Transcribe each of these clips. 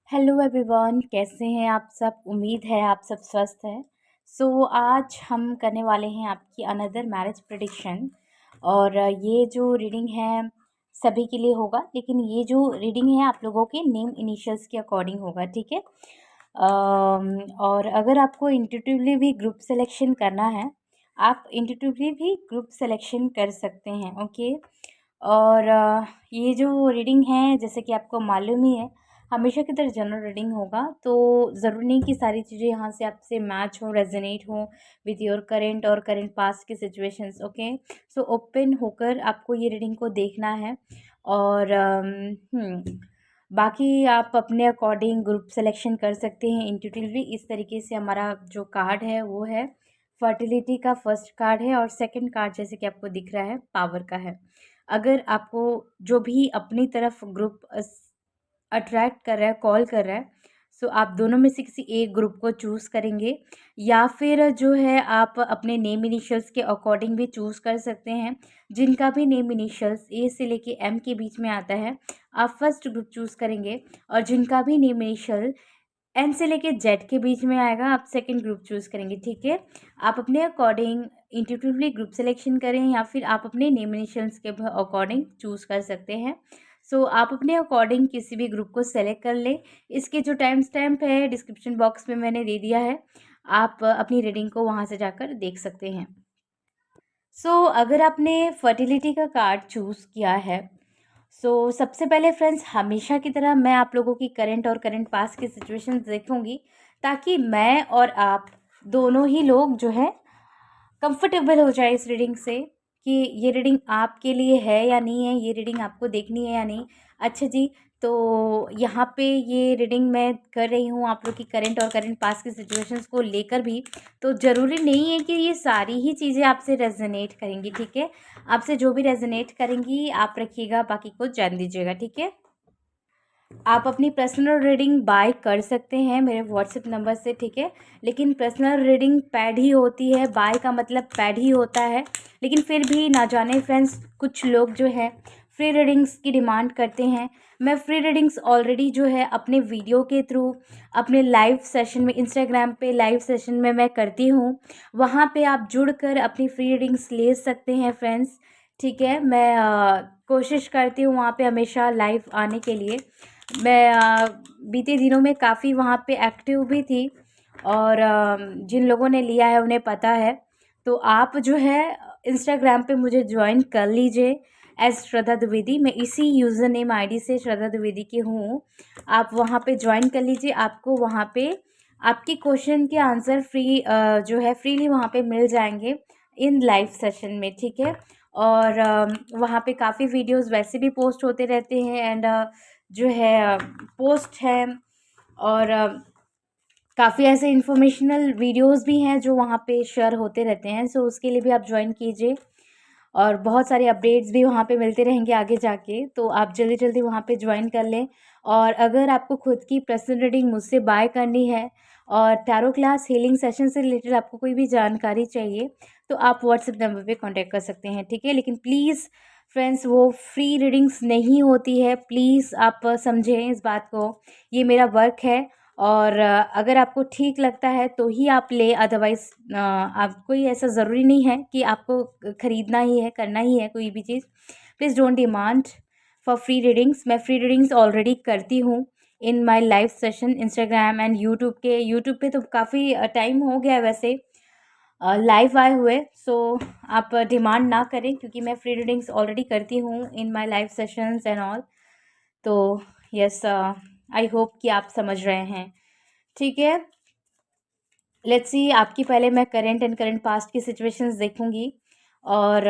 Hello everyone, कैसे हैं आप सब। उम्मीद है आप सब स्वस्थ हैं। आज हम करने वाले हैं आपकी अनदर मैरिज प्रेडिक्शन। और ये जो रीडिंग है सभी के लिए होगा, लेकिन ये जो रीडिंग है आप लोगों के नेम इनिशियल्स के अकॉर्डिंग होगा, ठीक है। और अगर आपको इंट्यूटिवली भी ग्रुप सिलेक्शन करना है, आप इंट्यूटिवली भी ग्रुप सिलेक्शन कर सकते हैं, ओके। और ये जो रीडिंग है जैसे कि आपको मालूम ही है, हमेशा की तरह जनरल रीडिंग होगा। तो ज़रूरी नहीं कि सारी चीज़ें यहाँ से आपसे मैच हो, रेजोनेट हो विद योर करेंट और करेंट पास्ट के सिचुएशंस, ओके। ओपन होकर आपको ये रीडिंग को देखना है। और बाकी आप अपने अकॉर्डिंग ग्रुप सिलेक्शन कर सकते हैं इंट्यूटिवली। इस तरीके से हमारा जो कार्ड है वो है फर्टिलिटी का फर्स्ट कार्ड है, और सेकंड कार्ड जैसे कि आपको दिख रहा है पावर का है। अगर आपको जो भी अपनी तरफ ग्रुप अट्रैक्ट कर रहा है, कॉल कर रहा है, आप दोनों में से किसी एक ग्रुप को चूज़ करेंगे, या फिर जो है आप अपने नेम इनिशियल्स के अकॉर्डिंग भी चूज़ कर सकते हैं। जिनका भी नेम इनिशियल्स ए से लेके एम के बीच में आता है, आप फर्स्ट ग्रुप चूज़ करेंगे, और जिनका भी नेम इनिशियल एन से लेके जेड के बीच में आएगा, आप सेकंड ग्रुप चूज़ करेंगे, ठीक है। आप अपने अकॉर्डिंग इंट्यूटिवली ग्रुप सिलेक्शन करें, या फिर आप अपने नेम इनिशियल्स के अकॉर्डिंग चूज़ कर सकते हैं। आप अपने अकॉर्डिंग किसी भी ग्रुप को सेलेक्ट कर लें। इसके जो टाइम स्टैम्प है डिस्क्रिप्शन बॉक्स में मैंने दे दिया है, आप अपनी रीडिंग को वहाँ से जाकर देख सकते हैं। अगर आपने फर्टिलिटी का कार्ड चूज़ किया है, सबसे पहले फ्रेंड्स, हमेशा की तरह मैं आप लोगों की करंट और करंट पास्ट की सिचुएशन देखूंगी, ताकि मैं और आप दोनों ही लोग जो है कंफर्टेबल हो जाए इस रीडिंग से, कि ये रीडिंग आपके लिए है या नहीं है, ये रीडिंग आपको देखनी है या नहीं। अच्छा जी, तो यहाँ पे ये रीडिंग मैं कर रही हूँ आप लोग की करंट और करंट पास्ट की सिचुएशंस को लेकर भी। तो ज़रूरी नहीं है कि ये सारी ही चीज़ें आपसे रेजोनेट करेंगी, ठीक है। आपसे जो भी रेजोनेट करेंगी आप रखिएगा, बाकी को जान दीजिएगा, ठीक है। आप अपनी पर्सनल रीडिंग बाय कर सकते हैं मेरे व्हाट्सएप नंबर से, ठीक है। लेकिन पर्सनल रीडिंग पैड ही होती है, बाय का मतलब पैड ही होता है। लेकिन फिर भी ना जाने फ्रेंड्स, कुछ लोग जो है फ्री रीडिंग्स की डिमांड करते हैं। मैं फ्री रीडिंग्स ऑलरेडी जो है अपने वीडियो के थ्रू, अपने लाइव सेशन में, इंस्टाग्राम पे लाइव सेशन में मैं करती हूँ। वहाँ पे आप जुड़कर अपनी फ्री रीडिंग्स ले सकते हैं फ्रेंड्स, ठीक है। मैं कोशिश करती हूँ वहाँ पे हमेशा लाइव आने के लिए। मैं बीते दिनों में काफ़ी वहाँ पे एक्टिव भी थी, और जिन लोगों ने लिया है उन्हें पता है। तो आप जो है इंस्टाग्राम पे मुझे ज्वाइन कर लीजिए एज श्रद्धा द्विवेदी। मैं इसी यूज़र नेम आईडी से श्रद्धा द्विवेदी की हूँ। आप वहाँ पे ज्वाइन कर लीजिए, आपको वहाँ पे आपके क्वेश्चन के आंसर फ्री जो है फ्रीली वहाँ पे मिल जाएंगे इन लाइव सेशन में, ठीक है। और वहाँ पे काफ़ी वीडियोस वैसे भी पोस्ट होते रहते हैं, एंड जो है पोस्ट है, और काफ़ी ऐसे इन्फॉर्मेशनल वीडियोस भी हैं जो वहाँ पे शेयर होते रहते हैं। उसके लिए भी आप ज्वाइन कीजिए, और बहुत सारे अपडेट्स भी वहाँ पे मिलते रहेंगे आगे जाके। तो आप जल्दी जल्दी वहाँ पे ज्वाइन कर लें। और अगर आपको खुद की पर्सनल रीडिंग मुझसे बाय करनी है, और टैरो क्लास हीलिंग सेशन से रिलेटेड आपको कोई भी जानकारी चाहिए, तो आप व्हाट्सएप नंबर पे कांटेक्ट कर सकते हैं, ठीक है। लेकिन प्लीज़ फ्रेंड्स, वो फ्री रीडिंग्स नहीं होती है, प्लीज़ आप समझें इस बात को। ये मेरा वर्क है, और अगर आपको ठीक लगता है तो ही आप ले, अदरवाइज़ आप कोई ऐसा ज़रूरी नहीं है कि आपको ख़रीदना ही है, करना ही है कोई भी चीज़। Please don't demand for free readings. मैं फ्री रीडिंग्स ऑलरेडी करती हूँ in my live session Instagram and YouTube पे तो काफ़ी टाइम हो गया है वैसे लाइव आए हुए। आप डिमांड ना करें, क्योंकि मैं फ्री रीडिंग्स ऑलरेडी करती हूँ in my live sessions and all. तो यस, आई होप कि आप समझ रहे हैं, ठीक है। लेट्स सी, आपकी पहले मैं करंट एंड करंट पास्ट की सिचुएशंस देखूंगी, और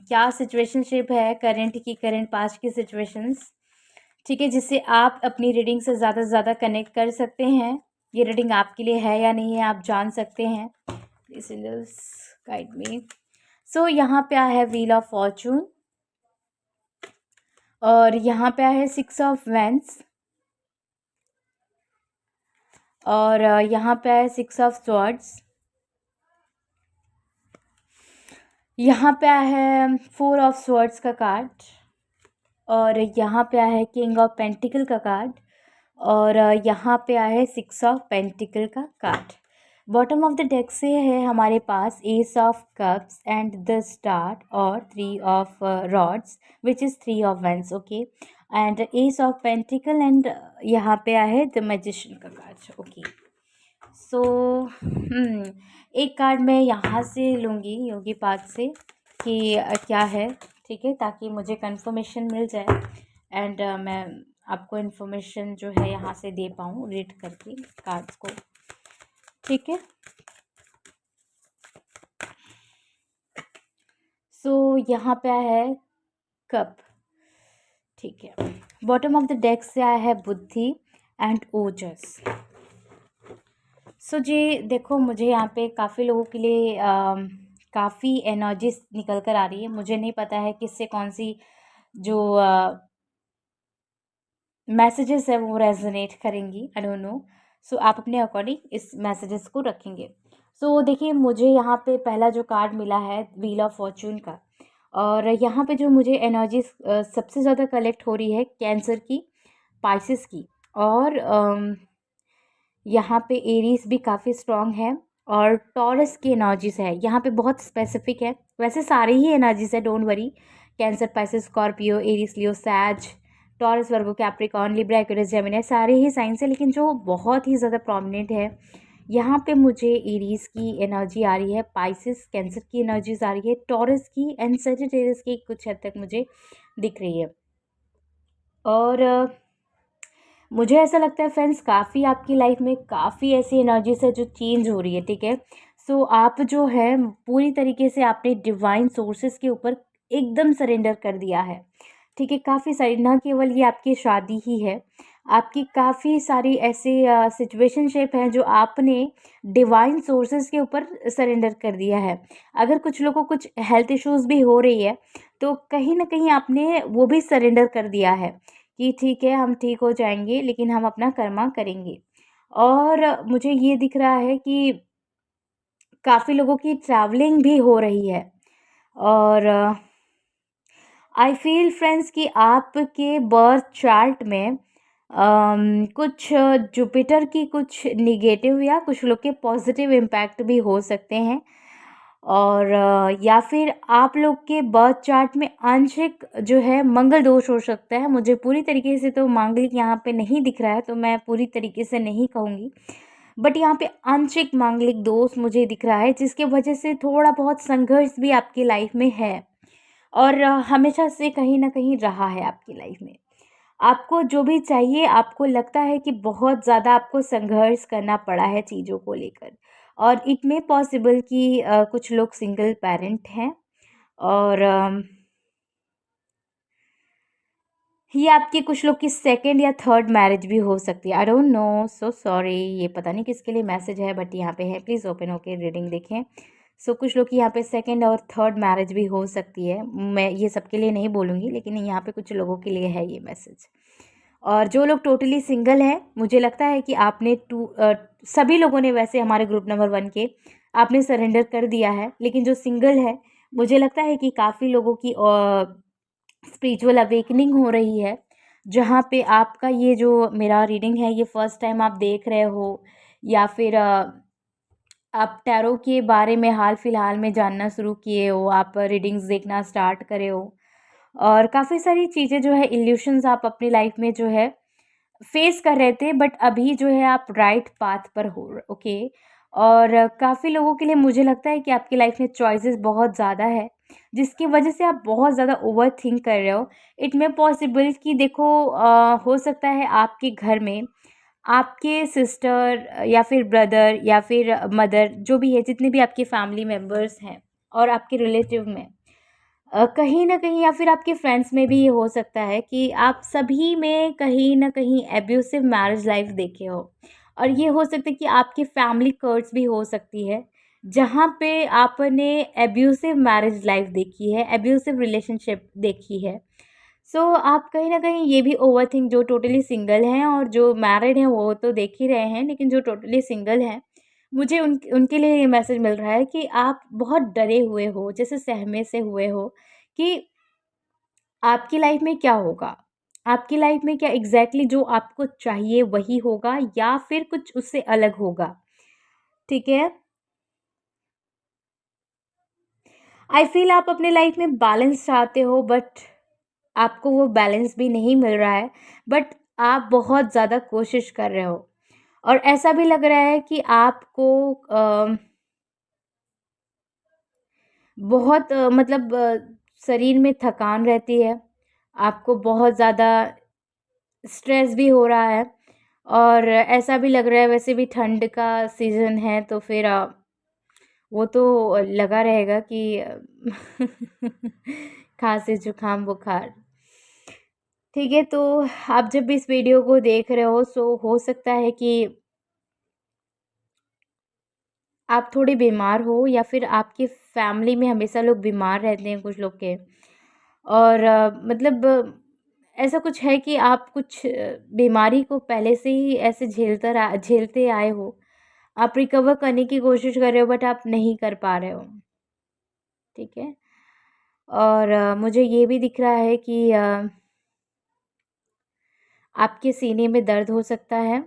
क्या सिचुएशनशिप है करंट की, करंट पास्ट की सिचुएशंस, ठीक है, जिससे आप अपनी रीडिंग से ज़्यादा से ज़्यादा कनेक्ट कर सकते हैं। ये रीडिंग आपके लिए है या नहीं है आप जान सकते हैं। Please guide me. यहाँ पे है व्हील ऑफ फॉर्चून, और यहाँ पे है 6 ऑफ वैंड्स, और यहाँ पे है 6 ऑफ स्वॉर्ड्स, यहाँ पे है 4 ऑफ स्वॉर्ड्स का कार्ड, और यहाँ पे है किंग ऑफ पेंटिकल का कार्ड, और यहाँ पे आया है 6 ऑफ पेंटिकल का card. Bottom of the deck से है हमारे पास ace of cups and the star और 3 of rods which is 3 of wands, okay, and ace of pentacle and यहाँ पे आया है द मैजिशियन का कार्ड, ओके। सो एक कार्ड मैं यहाँ से लूँगी योगी पाथ से कि क्या है, ठीक है, ताकि मुझे कंफर्मेशन मिल जाए एंड मैं आपको इन्फॉर्मेशन जो है यहाँ से दे पाऊँ रीड करके कार्ड्स को, ठीक है। सो यहाँ पे आया है कप, ठीक है। बॉटम ऑफ द डेक से आया है बुद्धि एंड ओजस। सो जी देखो, मुझे यहाँ पे काफ़ी लोगों के लिए काफ़ी एनर्जीज निकल कर आ रही है। मुझे नहीं पता है किससे कौन सी जो मैसेजेस है वो रेजोनेट करेंगी, आई डोंट नो। सो आप अपने अकॉर्डिंग इस मैसेजेस को रखेंगे। सो देखिए, मुझे यहाँ पे पहला जो कार्ड मिला है व्हील ऑफ फॉर्चून का, और यहाँ पे जो मुझे एनर्जी सबसे ज़्यादा कलेक्ट हो रही है कैंसर की, पाइसिस की, और यहाँ पे एरीज भी काफ़ी स्ट्रॉन्ग है, और टॉरस की एनर्जीज है यहाँ पे बहुत स्पेसिफिक है। वैसे सारी ही एनर्जीज है, don't worry. Cancer, Pisces, Scorpio, Aries, Leo, Sag, Taurus, Virgo, Capricorn, Libra, Aquarius, Gemini, सारे ही साइंस है, लेकिन जो बहुत ही ज़्यादा प्रोमिनेंट है यहाँ पे मुझे एरीज की एनर्जी आ रही है, पाइसिस, कैंसर की एनर्जीज आ रही है, टॉरस की एंड सजिटेरियस की कुछ हद तक मुझे दिख रही है। और मुझे ऐसा लगता है फ्रेंड्स, काफ़ी आपकी लाइफ में काफ़ी ऐसी एनर्जीज है जो चेंज हो रही है, ठीक है। सो आप जो है पूरी तरीके से आपने डिवाइन सोर्सेज के ऊपर एकदम सरेंडर कर दिया है, ठीक है। काफ़ी सारी, ना केवल ये आपकी शादी ही है, आपकी काफ़ी सारी ऐसे सिचुएशनशिप हैं जो आपने डिवाइन सोर्सेज के ऊपर सरेंडर कर दिया है। अगर कुछ लोगों को कुछ हेल्थ इश्यूज़ भी हो रही है तो कहीं ना कहीं आपने वो भी सरेंडर कर दिया है कि ठीक है, हम ठीक हो जाएंगे, लेकिन हम अपना कर्मा करेंगे। और मुझे ये दिख रहा है कि काफ़ी लोगों की ट्रैवलिंग भी हो रही है, और आई फील फ्रेंड्स कि आपके बर्थ चार्ट में कुछ जुपिटर की कुछ निगेटिव या कुछ लोग के पॉजिटिव इम्पैक्ट भी हो सकते हैं, और या फिर आप लोग के बर्थ चार्ट में आंशिक जो है मंगल दोष हो सकता है। मुझे पूरी तरीके से तो मांगलिक यहाँ पे नहीं दिख रहा है, तो मैं पूरी तरीके से नहीं कहूँगी, बट यहाँ पे आंशिक मांगलिक दोष मुझे दिख रहा है, जिसके वजह से थोड़ा बहुत संघर्ष भी आपकी लाइफ में है, और हमेशा से कहीं ना कहीं रहा है आपकी लाइफ में। आपको जो भी चाहिए, आपको लगता है कि बहुत ज़्यादा आपको संघर्ष करना पड़ा है चीज़ों को लेकर, और इट मे पॉसिबल कि कुछ लोग सिंगल पेरेंट हैं, और ये आपके कुछ लोग की सेकंड या थर्ड मैरिज भी हो सकती है। I don't know, so sorry, ये पता नहीं किसके लिए मैसेज है, बट यहाँ पे है, प्लीज़ ओपन होके रीडिंग देखें। सो कुछ लोग की यहाँ पे सेकंड और थर्ड मैरिज भी हो सकती है। मैं ये सबके लिए नहीं बोलूँगी, लेकिन यहाँ पे कुछ लोगों के लिए है ये मैसेज। और जो लोग टोटली सिंगल हैं, मुझे लगता है कि आपने सभी लोगों ने, वैसे हमारे ग्रुप नंबर 1 के, आपने सरेंडर कर दिया है, लेकिन जो सिंगल है, मुझे लगता है कि काफ़ी लोगों की स्पिरिचुअल अवेकनिंग हो रही है, जहाँ पे आपका ये जो मेरा रीडिंग है ये फर्स्ट टाइम आप देख रहे हो, या फिर आप टैरो के बारे में हाल फिलहाल में जानना शुरू किए हो, आप रीडिंग्स देखना स्टार्ट करे हो, और काफ़ी सारी चीज़ें जो है, इल्यूशंस आप अपनी लाइफ में जो है फेस कर रहे थे, बट अभी जो है आप राइट पाथ पर हो, ओके। और काफ़ी लोगों के लिए मुझे लगता है कि आपकी लाइफ में चॉइसेस बहुत ज़्यादा है, जिसकी वजह से आप बहुत ज़्यादा ओवर थिंक कर रहे हो। इट मे पॉसिबल कि देखो, हो सकता है आपके घर में आपके सिस्टर या फिर ब्रदर या फिर मदर, जो भी है, जितने भी आपके फैमिली मेम्बर्स हैं और आपके रिलेटिव में, कहीं न कहीं, या फिर आपके फ्रेंड्स में भी ये हो सकता है कि आप सभी में कहीं न कहीं एब्यूसिव मैरिज लाइफ देखे हो, और ये हो सकता है कि आपकी फैमिली कर्स भी हो सकती है, जहाँ पे आपने एब्यूसिव मैरिज लाइफ देखी है, एब्यूसिव रिलेशनशिप देखी है। सो आप कहीं न कहीं ये भी ओवरथिंक, जो टोटली सिंगल हैं और जो मैरिड हैं वो तो देख ही रहे हैं, लेकिन जो टोटली सिंगल हैं, मुझे उनके लिए ये मैसेज मिल रहा है कि आप बहुत डरे हुए हो, जैसे सहमे से हुए हो कि आपकी लाइफ में क्या होगा? आपकी लाइफ में क्या एग्जैक्टली जो आपको चाहिए वही होगा या फिर कुछ उससे अलग होगा, ठीक है। आई फील आप अपने लाइफ में बैलेंस चाहते हो, बट आपको वो बैलेंस भी नहीं मिल रहा है, बट आप बहुत ज़्यादा कोशिश कर रहे हो। और ऐसा भी लग रहा है कि आपको बहुत मतलब शरीर में थकान रहती है, आपको बहुत ज़्यादा स्ट्रेस भी हो रहा है, और ऐसा भी लग रहा है, वैसे भी ठंड का सीज़न है तो फिर वो तो लगा रहेगा कि खांसी जुकाम बुखार। ठीक है, तो आप जब भी इस वीडियो को देख रहे हो सो हो सकता है कि आप थोड़े बीमार हो, या फिर आपके फैमिली में हमेशा लोग बीमार रहते हैं कुछ लोग के। और मतलब ऐसा कुछ है कि आप कुछ बीमारी को पहले से ही ऐसे झेलते आए हो। आप रिकवर करने की कोशिश कर रहे हो, बट आप नहीं कर पा रहे हो, ठीक है। और मुझे ये भी दिख रहा है कि आपके सीने में दर्द हो सकता है,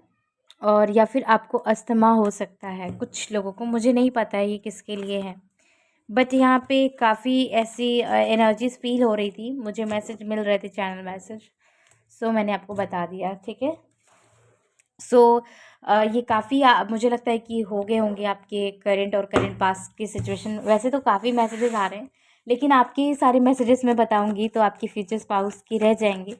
और या फिर आपको अस्थमा हो सकता है कुछ लोगों को, मुझे नहीं पता है ये किसके लिए है। बट यहाँ पे काफ़ी ऐसी एनर्जीज फील हो रही थी, मुझे मैसेज मिल रहे थे, चैनल मैसेज, सो मैंने आपको बता दिया, ठीक है। सो ये काफ़ी मुझे लगता है कि हो गए होंगे आपके करंट और करंट पास की सिचुएशन। वैसे तो काफ़ी मैसेजेस आ रहे हैं, लेकिन आपके सारे मैसेजेस मैं बताऊंगी तो आपकी फ्यूचर स्पाउस की रह जाएंगे,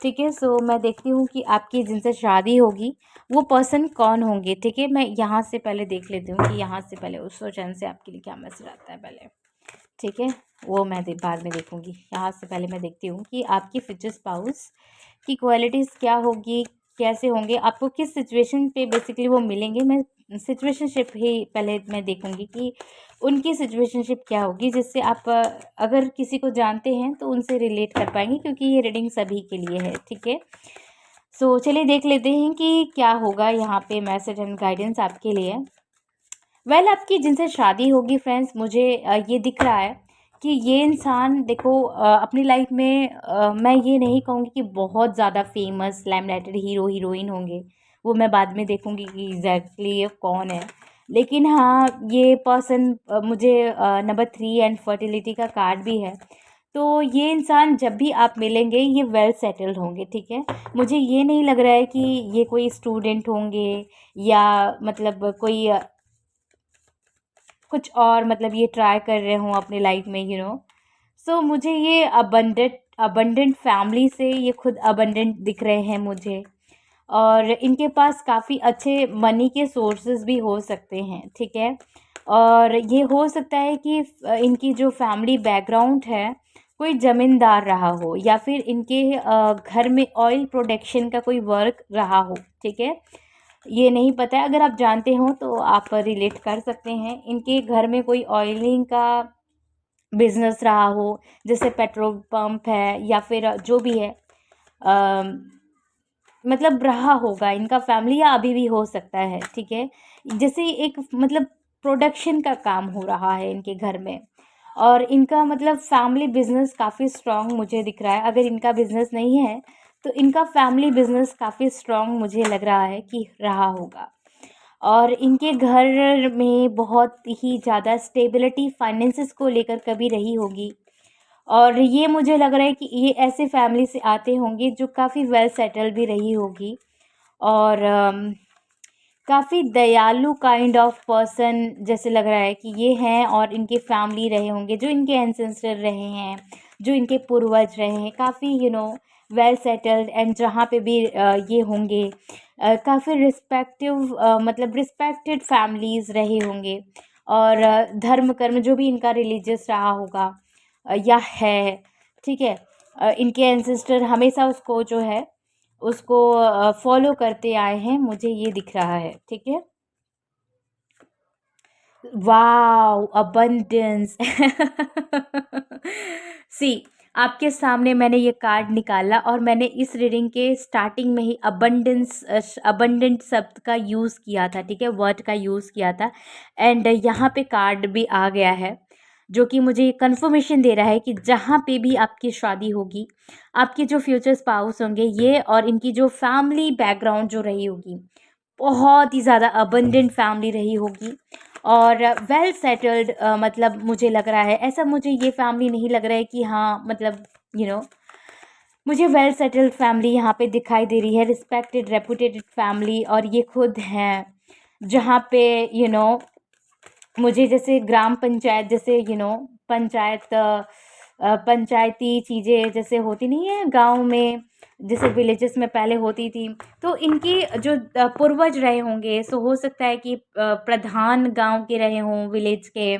ठीक है। सो मैं देखती हूँ कि आपकी जिनसे शादी होगी वो पर्सन कौन होंगे, ठीक है। मैं यहाँ से पहले देख लेती हूँ कि यहाँ से पहले उस चैनल से आपके लिए क्या मैसेज आता है पहले, ठीक है। वो मैं बाद में देखूँगी। यहाँ से पहले मैं देखती हूँ कि आपकी फ्यूचर स्पाउस की क्वालिटीज़ क्या होगी, कैसे होंगे, आपको किस सिचुएशन पे बेसिकली वो मिलेंगे। मैं सिचुएशनशिप ही पहले मैं देखूँगी कि उनकी सिचुएशनशिप क्या होगी, जिससे आप अगर किसी को जानते हैं तो उनसे रिलेट कर पाएंगे, क्योंकि ये रीडिंग सभी के लिए है, ठीक है। सो चलिए देख लेते हैं कि क्या होगा यहाँ पे मैसेज एंड गाइडेंस आपके लिए। वेल आपकी जिनसे शादी होगी फ्रेंड्स, मुझे ये दिख रहा है कि ये इंसान देखो अपनी लाइफ में मैं ये नहीं कहूँगी कि बहुत ज़्यादा फेमस लाइमलाइटेड हीरो हीरोइन होंगे, वो मैं बाद में देखूँगी कि एग्जैक्टली ये कौन है। लेकिन हाँ, ये पर्सन मुझे नंबर 3 एंड फर्टिलिटी का कार्ड भी है, तो ये इंसान जब भी आप मिलेंगे ये वेल सेटल्ड होंगे, ठीक है। मुझे ये नहीं लग रहा है कि ये कोई स्टूडेंट होंगे, या मतलब कोई कुछ और, मतलब ये ट्राई कर रहे हों अपनी लाइफ में, सो मुझे ये अबंडेंट फैमिली से ये खुद अबंडेंट दिख रहे हैं मुझे, और इनके पास काफ़ी अच्छे मनी के सोर्सेज भी हो सकते हैं, ठीक है। और ये हो सकता है कि इनकी जो फैमिली बैकग्राउंड है कोई ज़मींदार रहा हो, या फिर इनके घर में ऑयल प्रोडक्शन का कोई वर्क रहा हो, ठीक है। ये नहीं पता है, अगर आप जानते हो तो आप रिलेट कर सकते हैं। इनके घर में कोई ऑयलिंग का बिजनेस रहा हो, जैसे पेट्रोल पंप है या फिर जो भी है, मतलब रहा होगा इनका फैमिली, या अभी भी हो सकता है, ठीक है। जैसे एक मतलब प्रोडक्शन का काम हो रहा है इनके घर में, और इनका मतलब फैमिली बिजनेस काफ़ी स्ट्रांग मुझे दिख रहा है। अगर इनका बिजनेस नहीं है तो इनका फैमिली बिजनेस काफ़ी स्ट्रांग मुझे लग रहा है कि रहा होगा, और इनके घर में बहुत ही ज़्यादा स्टेबिलिटी फाइनेंसिस को लेकर कभी रही होगी। और ये मुझे लग रहा है कि ये ऐसे फैमिली से आते होंगे जो काफ़ी वेल सेटल भी रही होगी, और काफ़ी दयालु काइंड ऑफ पर्सन जैसे लग रहा है कि ये हैं, और इनके फैमिली रहे होंगे, जो इनके एंसेस्टर रहे हैं, जो इनके पूर्वज रहे हैं, काफ़ी वेल सेटल्ड, एंड जहाँ पे भी ये होंगे काफ़ी रिस्पेक्टिव मतलब रिस्पेक्टेड फैमिलीज़ रहे होंगे। और धर्म कर्म जो भी इनका रिलीजियस रहा होगा या है, ठीक है। इनके एंसेस्टर हमेशा उसको जो है उसको फॉलो करते आए हैं, मुझे ये दिख रहा है, ठीक है। वाओ अबंडेंस सी, आपके सामने मैंने ये कार्ड निकाला, और मैंने इस रीडिंग के स्टार्टिंग में ही अबंडेंट शब्द का यूज़ किया था, ठीक है, वर्ड का यूज़ किया था, एंड यहाँ पे कार्ड भी आ गया है। जो कि मुझे कन्फर्मेशन दे रहा है कि जहाँ पे भी आपकी शादी होगी, आपके जो फ्यूचर स्पाउस होंगे ये और इनकी जो फैमिली बैकग्राउंड जो रही होगी, बहुत ही ज़्यादा अबंडेंट फैमिली रही होगी और वेल सेटल्ड, मतलब मुझे लग रहा है ऐसा, मुझे ये फैमिली नहीं लग रहा है कि हाँ मतलब यू नो मुझे वेल सेटल्ड फैमिली यहाँ पे दिखाई दे रही है, रिस्पेक्टेड रेपुटेटेड फैमिली, और ये खुद हैं जहाँ पे मुझे जैसे ग्राम पंचायत, जैसे पंचायत, पंचायती चीज़ें जैसे होती नहीं है गांव में, जैसे विलेजेस में पहले होती थी, तो इनकी जो पूर्वज रहे होंगे, सो हो सकता है कि प्रधान गांव के रहे हों, विलेज के,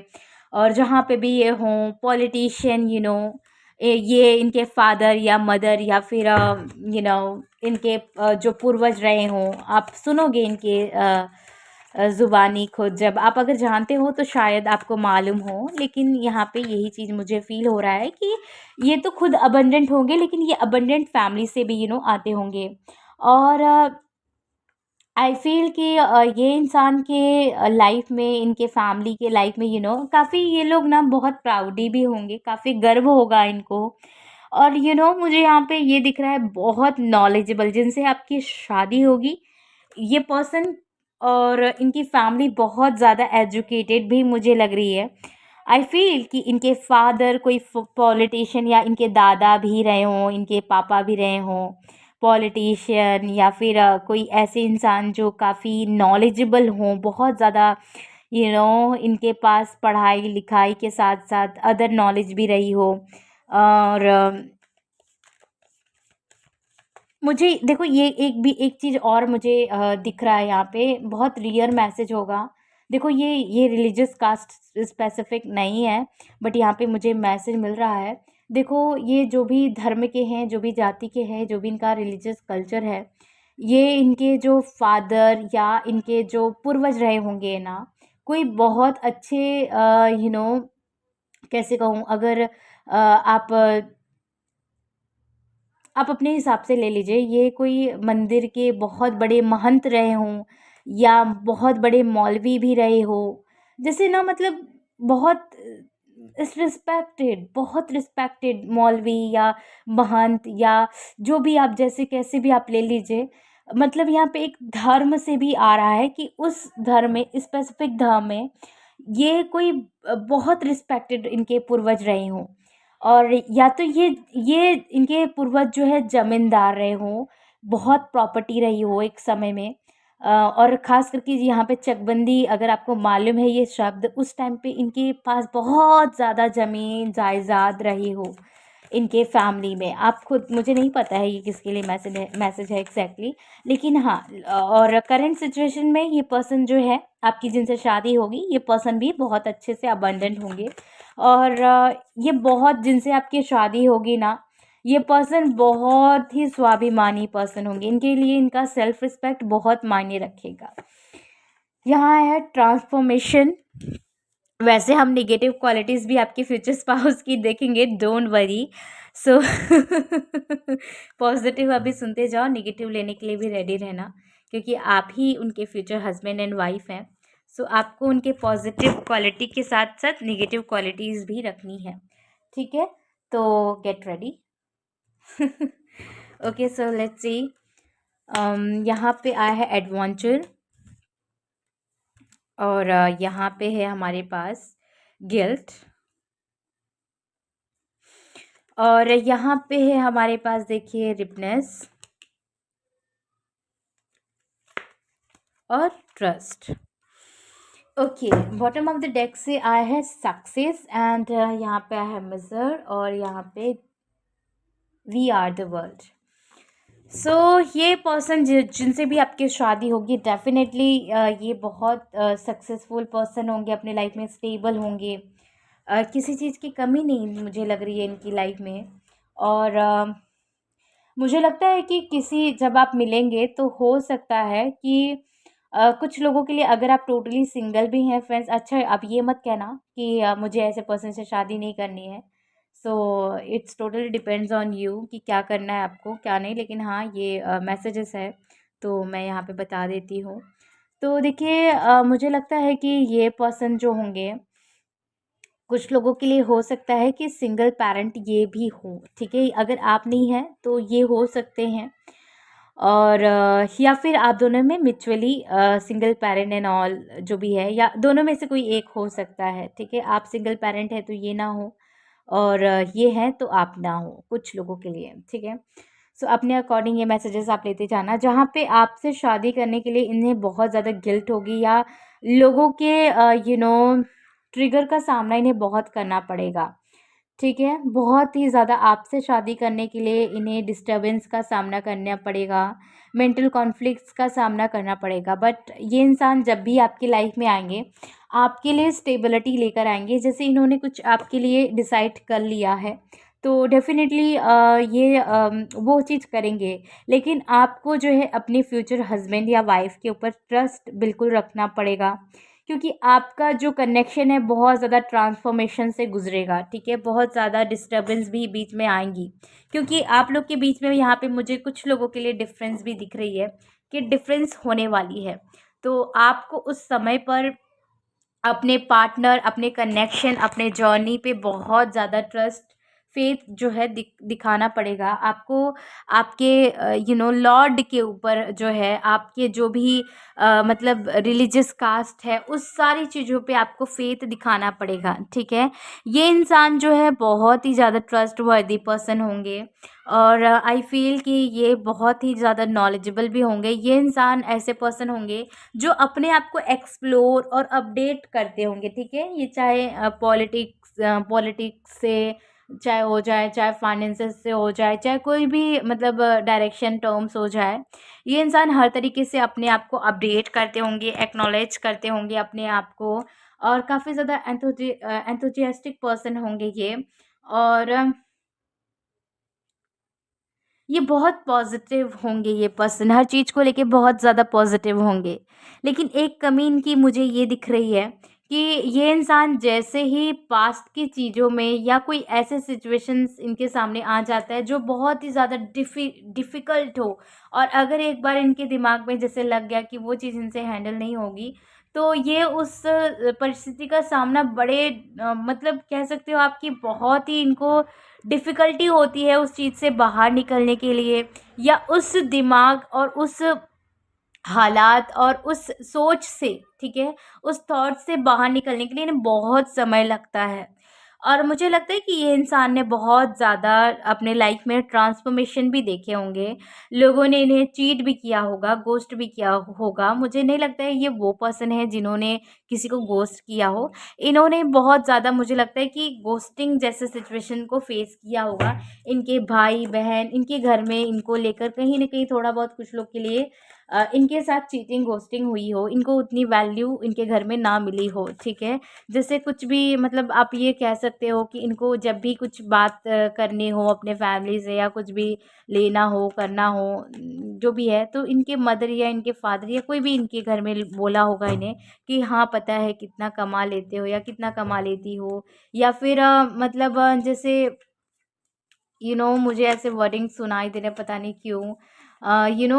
और जहाँ पे भी ये हों पॉलिटिशियन, ये इनके फादर या मदर या फिर इनके जो पूर्वज रहे हों, आप सुनोगे इनके ज़ुबानी खुद, जब आप अगर जानते हो तो शायद आपको मालूम हो, लेकिन यहाँ पे यही चीज़ मुझे फ़ील हो रहा है कि ये तो खुद अबंडेंट होंगे, लेकिन ये अबंडेंट फैमिली से भी आते होंगे। और आई फ़ील कि ये इंसान के लाइफ में, इनके फैमिली के लाइफ में काफ़ी ये लोग ना बहुत प्राउडी भी होंगे, काफ़ी गर्व होगा इनको। और मुझे यहाँ पे ये दिख रहा है बहुत नॉलेजेबल, जिनसे आपकी शादी होगी ये पर्सन, और इनकी फैमिली बहुत ज़्यादा एजुकेटेड भी मुझे लग रही है। आई फील कि इनके फादर कोई पॉलिटिशियन, या इनके दादा भी रहे हों, इनके पापा भी रहे हों पॉलिटिशियन, या फिर कोई ऐसे इंसान जो काफ़ी नॉलेजेबल हों, बहुत ज़्यादा इनके पास पढ़ाई लिखाई के साथ साथ अदर नॉलेज भी रही हो। और मुझे देखो ये एक चीज़ और मुझे दिख रहा है यहाँ पे, बहुत रियर मैसेज होगा। देखो ये रिलीजियस कास्ट स्पेसिफिक नहीं है, बट यहाँ पे मुझे मैसेज मिल रहा है। देखो ये जो भी धर्म के हैं, जो भी जाति के हैं, जो भी इनका रिलीजियस कल्चर है, ये इनके जो फादर या इनके जो पूर्वज रहे होंगे ना, कोई बहुत अच्छे कैसे कहूँ, अगर आप अपने हिसाब से ले लीजिए, ये कोई मंदिर के बहुत बड़े महंत रहे हों, या बहुत बड़े मौलवी भी रहे हो, जैसे ना मतलब बहुत बहुत रिस्पेक्टेड मौलवी या महंत, या जो भी आप जैसे कैसे भी आप ले लीजिए, मतलब यहाँ पे एक धर्म से भी आ रहा है कि उस धर्म में, स्पेसिफिक धर्म में, ये कोई बहुत रिस्पेक्टेड इनके पूर्वज रहे हों, और या तो ये इनके पूर्वज जो है ज़मींदार रहे हों, बहुत प्रॉपर्टी रही हो एक समय में, और ख़ास करके यहाँ पे चकबंदी, अगर आपको मालूम है ये शब्द, उस टाइम पे इनके पास बहुत ज़्यादा ज़मीन जायदाद रही हो इनके फैमिली में। आप खुद, मुझे नहीं पता है ये किसके लिए मैसेज है एग्जैक्टली, लेकिन हाँ, और करंट सिचुएशन में ये पर्सन जो है आपकी, जिनसे शादी होगी, ये पर्सन भी बहुत अच्छे से अबंडेंट होंगे, और ये बहुत, जिनसे आपकी शादी होगी ना, ये पर्सन बहुत ही स्वाभिमानी पर्सन होंगे, इनके लिए इनका सेल्फ रिस्पेक्ट बहुत मायने रखेगा। यहाँ है ट्रांसफॉर्मेशन। वैसे हम नेगेटिव क्वालिटीज़ भी आपके फ्यूचर स्पाउस की देखेंगे, डोंट वरी। सो पॉजिटिव अभी सुनते जाओ, नेगेटिव लेने के लिए भी रेडी रहना, क्योंकि आप ही उनके फ्यूचर हस्बैंड एंड वाइफ हैं। सो आपको उनके पॉजिटिव क्वालिटी के साथ साथ नेगेटिव क्वालिटीज़ भी रखनी है, ठीक है? तो get ready. Okay, so let's see. यहाँ पे आया है एडवेंचर, और यहाँ पे है हमारे पास गिल्ट, और यहाँ पे है हमारे पास देखिए रिपनेस और trust. Okay, bottom of the deck से आया है सक्सेस, एंड यहाँ पे आया है मिजर, और यहाँ पे वी आर द वर्ल्ड। सो ये पर्सन जिनसे भी आपकी शादी होगी, डेफिनेटली ये बहुत सक्सेसफुल पर्सन होंगे, अपने लाइफ में स्टेबल होंगे, किसी चीज़ की कमी नहीं मुझे लग रही है इनकी लाइफ में। और मुझे लगता है कि किसी, जब आप मिलेंगे तो हो सकता है कि कुछ लोगों के लिए, अगर आप टोटली सिंगल भी हैं फ्रेंड्स, अच्छा आप ये मत कहना कि मुझे ऐसे पर्सन से शादी नहीं करनी है। So it's totally depends on you कि क्या करना है आपको, क्या नहीं। लेकिन हाँ, ये मैसेजेस है तो मैं यहाँ पे बता देती हूँ। तो देखिए, मुझे लगता है कि ये पर्सन जो होंगे, कुछ लोगों के लिए हो सकता है कि सिंगल पेरेंट ये भी हो, ठीक है। अगर आप नहीं हैं तो ये हो सकते हैं। और या फिर आप दोनों में mutually single parent and all जो भी है, या दोनों में से कोई एक हो सकता है, ठीक है। आप सिंगल पेरेंट है तो ये ना हो, और ये है तो आप ना हो, कुछ लोगों के लिए, ठीक है। सो अपने अकॉर्डिंग ये मैसेजेस आप लेते जाना। जहाँ पे आपसे शादी करने के लिए इन्हें बहुत ज़्यादा गिल्ट होगी, या लोगों के ट्रिगर का सामना इन्हें बहुत करना पड़ेगा, ठीक है। बहुत ही ज़्यादा आपसे शादी करने के लिए इन्हें डिस्टर्बेंस का सामना करना पड़ेगा, मेंटल कॉन्फ्लिक्ट्स का सामना करना पड़ेगा। बट ये इंसान जब भी आपकी लाइफ में आएंगे, आपके लिए स्टेबिलिटी लेकर आएंगे। जैसे इन्होंने कुछ आपके लिए डिसाइड कर लिया है, तो डेफिनेटली ये वो चीज़ करेंगे। लेकिन आपको जो है अपने फ्यूचर हस्बैंड या वाइफ के ऊपर ट्रस्ट बिल्कुल रखना पड़ेगा, क्योंकि आपका जो कनेक्शन है बहुत ज़्यादा ट्रांसफॉर्मेशन से गुजरेगा, ठीक है। बहुत ज़्यादा डिस्टर्बेंस भी बीच में आएंगी, क्योंकि आप लोग के बीच में यहाँ पे मुझे कुछ लोगों के लिए डिफरेंस भी दिख रही है कि डिफरेंस होने वाली है। तो आपको उस समय पर अपने पार्टनर, अपने कनेक्शन, अपने जर्नी पे बहुत ज़्यादा ट्रस्ट, फेथ जो है दिखाना पड़ेगा आपको। आपके लॉर्ड के ऊपर जो है, आपके जो भी मतलब रिलीजियस कास्ट है, उस सारी चीज़ों पे आपको फेथ दिखाना पड़ेगा, ठीक है। ये इंसान जो है बहुत ही ज़्यादा ट्रस्ट वर्दी पर्सन होंगे, और आई फील कि ये बहुत ही ज़्यादा नॉलेजेबल भी होंगे। ये इंसान ऐसे पर्सन होंगे जो अपने आप को एक्सप्लोर और अपडेट करते होंगे, ठीक है। ये चाहे पॉलिटिक्स से चाहे हो जाए, चाहे फाइनेंसेस से हो जाए, चाहे कोई भी मतलब डायरेक्शन टर्म्स हो जाए, ये इंसान हर तरीके से अपने आप को अपडेट करते होंगे, एक्नॉलेज करते होंगे अपने आप को, और काफ़ी ज़्यादा एंथुजियास्टिक पर्सन होंगे ये। और ये बहुत पॉजिटिव होंगे, ये पर्सन हर चीज़ को लेके बहुत ज़्यादा पॉजिटिव होंगे। लेकिन एक कमी इनकी मुझे ये दिख रही है कि ये इंसान जैसे ही पास्ट की चीज़ों में या कोई ऐसे सिचुएशंस इनके सामने आ जाता है जो बहुत ही ज़्यादा डिफ़िकल्ट हो, और अगर एक बार इनके दिमाग में जैसे लग गया कि वो चीज़ इनसे हैंडल नहीं होगी, तो ये उस परिस्थिति का सामना बड़े मतलब कह सकते हो आपकी बहुत ही इनको डिफ़िकल्टी होती है उस चीज़ से बाहर निकलने के लिए, या उस दिमाग और उस हालात और उस सोच से, ठीक है, उस थॉट से बाहर निकलने के लिए इन्हें बहुत समय लगता है। और मुझे लगता है कि ये इंसान ने बहुत ज़्यादा अपने लाइफ में ट्रांसफॉर्मेशन भी देखे होंगे। लोगों ने इन्हें चीट भी किया होगा, गोस्ट भी किया होगा। मुझे नहीं लगता है ये वो पर्सन है जिन्होंने किसी को गोस्ट किया हो। इन्होंने बहुत ज़्यादा, मुझे लगता है कि गोस्टिंग जैसे सिचुएशन को फेस किया होगा। इनके भाई बहन, इनके घर में इनको लेकर कहीं न कहीं थोड़ा बहुत कुछ लोग के लिए इनके साथ चीटिंग, घोस्टिंग हुई हो, इनको उतनी वैल्यू इनके घर में ना मिली हो, ठीक है। जैसे कुछ भी मतलब आप ये कह सकते हो कि इनको जब भी कुछ बात करनी हो अपने फैमिली से, या कुछ भी लेना हो, करना हो, जो भी है, तो इनके मदर या इनके फादर या कोई भी इनके घर में बोला होगा इन्हें कि हाँ, पता है कितना कमा लेते हो या कितना कमा लेती हो। या फिर मतलब जैसे मुझे ऐसे वर्डिंग सुनाई दे रहे हैं, पता नहीं क्यों।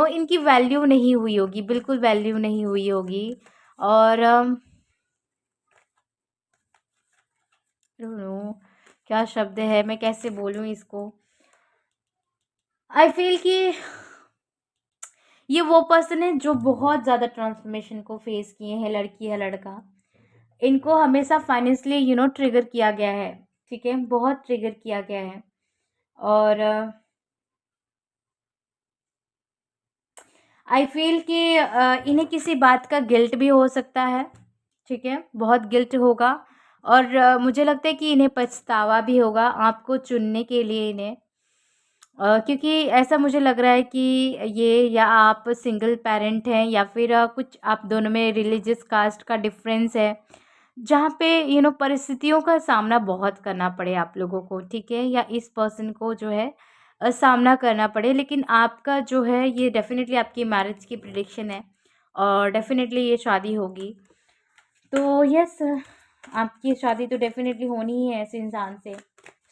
इनकी वैल्यू नहीं हुई होगी, बिल्कुल वैल्यू नहीं हुई होगी। और नो, क्या शब्द है, मैं कैसे बोलूँ इसको। आई फील कि ये वो पर्सन है जो बहुत ज़्यादा ट्रांसफॉर्मेशन को फेस किए हैं, लड़की या लड़का। इनको हमेशा फाइनेंशियली ट्रिगर किया गया है, ठीक है, बहुत ट्रिगर किया गया है। और आई फील कि इन्हें किसी बात का गिल्ट भी हो सकता है, ठीक है, बहुत गिल्ट होगा। और मुझे लगता है कि इन्हें पछतावा भी होगा आपको चुनने के लिए इन्हें, क्योंकि ऐसा मुझे लग रहा है कि ये, या आप सिंगल पेरेंट हैं, या फिर कुछ आप दोनों में रिलीजियस कास्ट का डिफरेंस है, जहाँ पे परिस्थितियों का सामना बहुत करना पड़े आप लोगों को, ठीक है, या इस पर्सन को जो है सामना करना पड़े। लेकिन आपका जो है ये डेफ़िनेटली आपकी मैरिज की प्रेडिक्शन है, और डेफ़िनेटली ये शादी होगी। तो यस, आपकी शादी तो डेफ़िनेटली होनी ही है ऐसे इंसान से।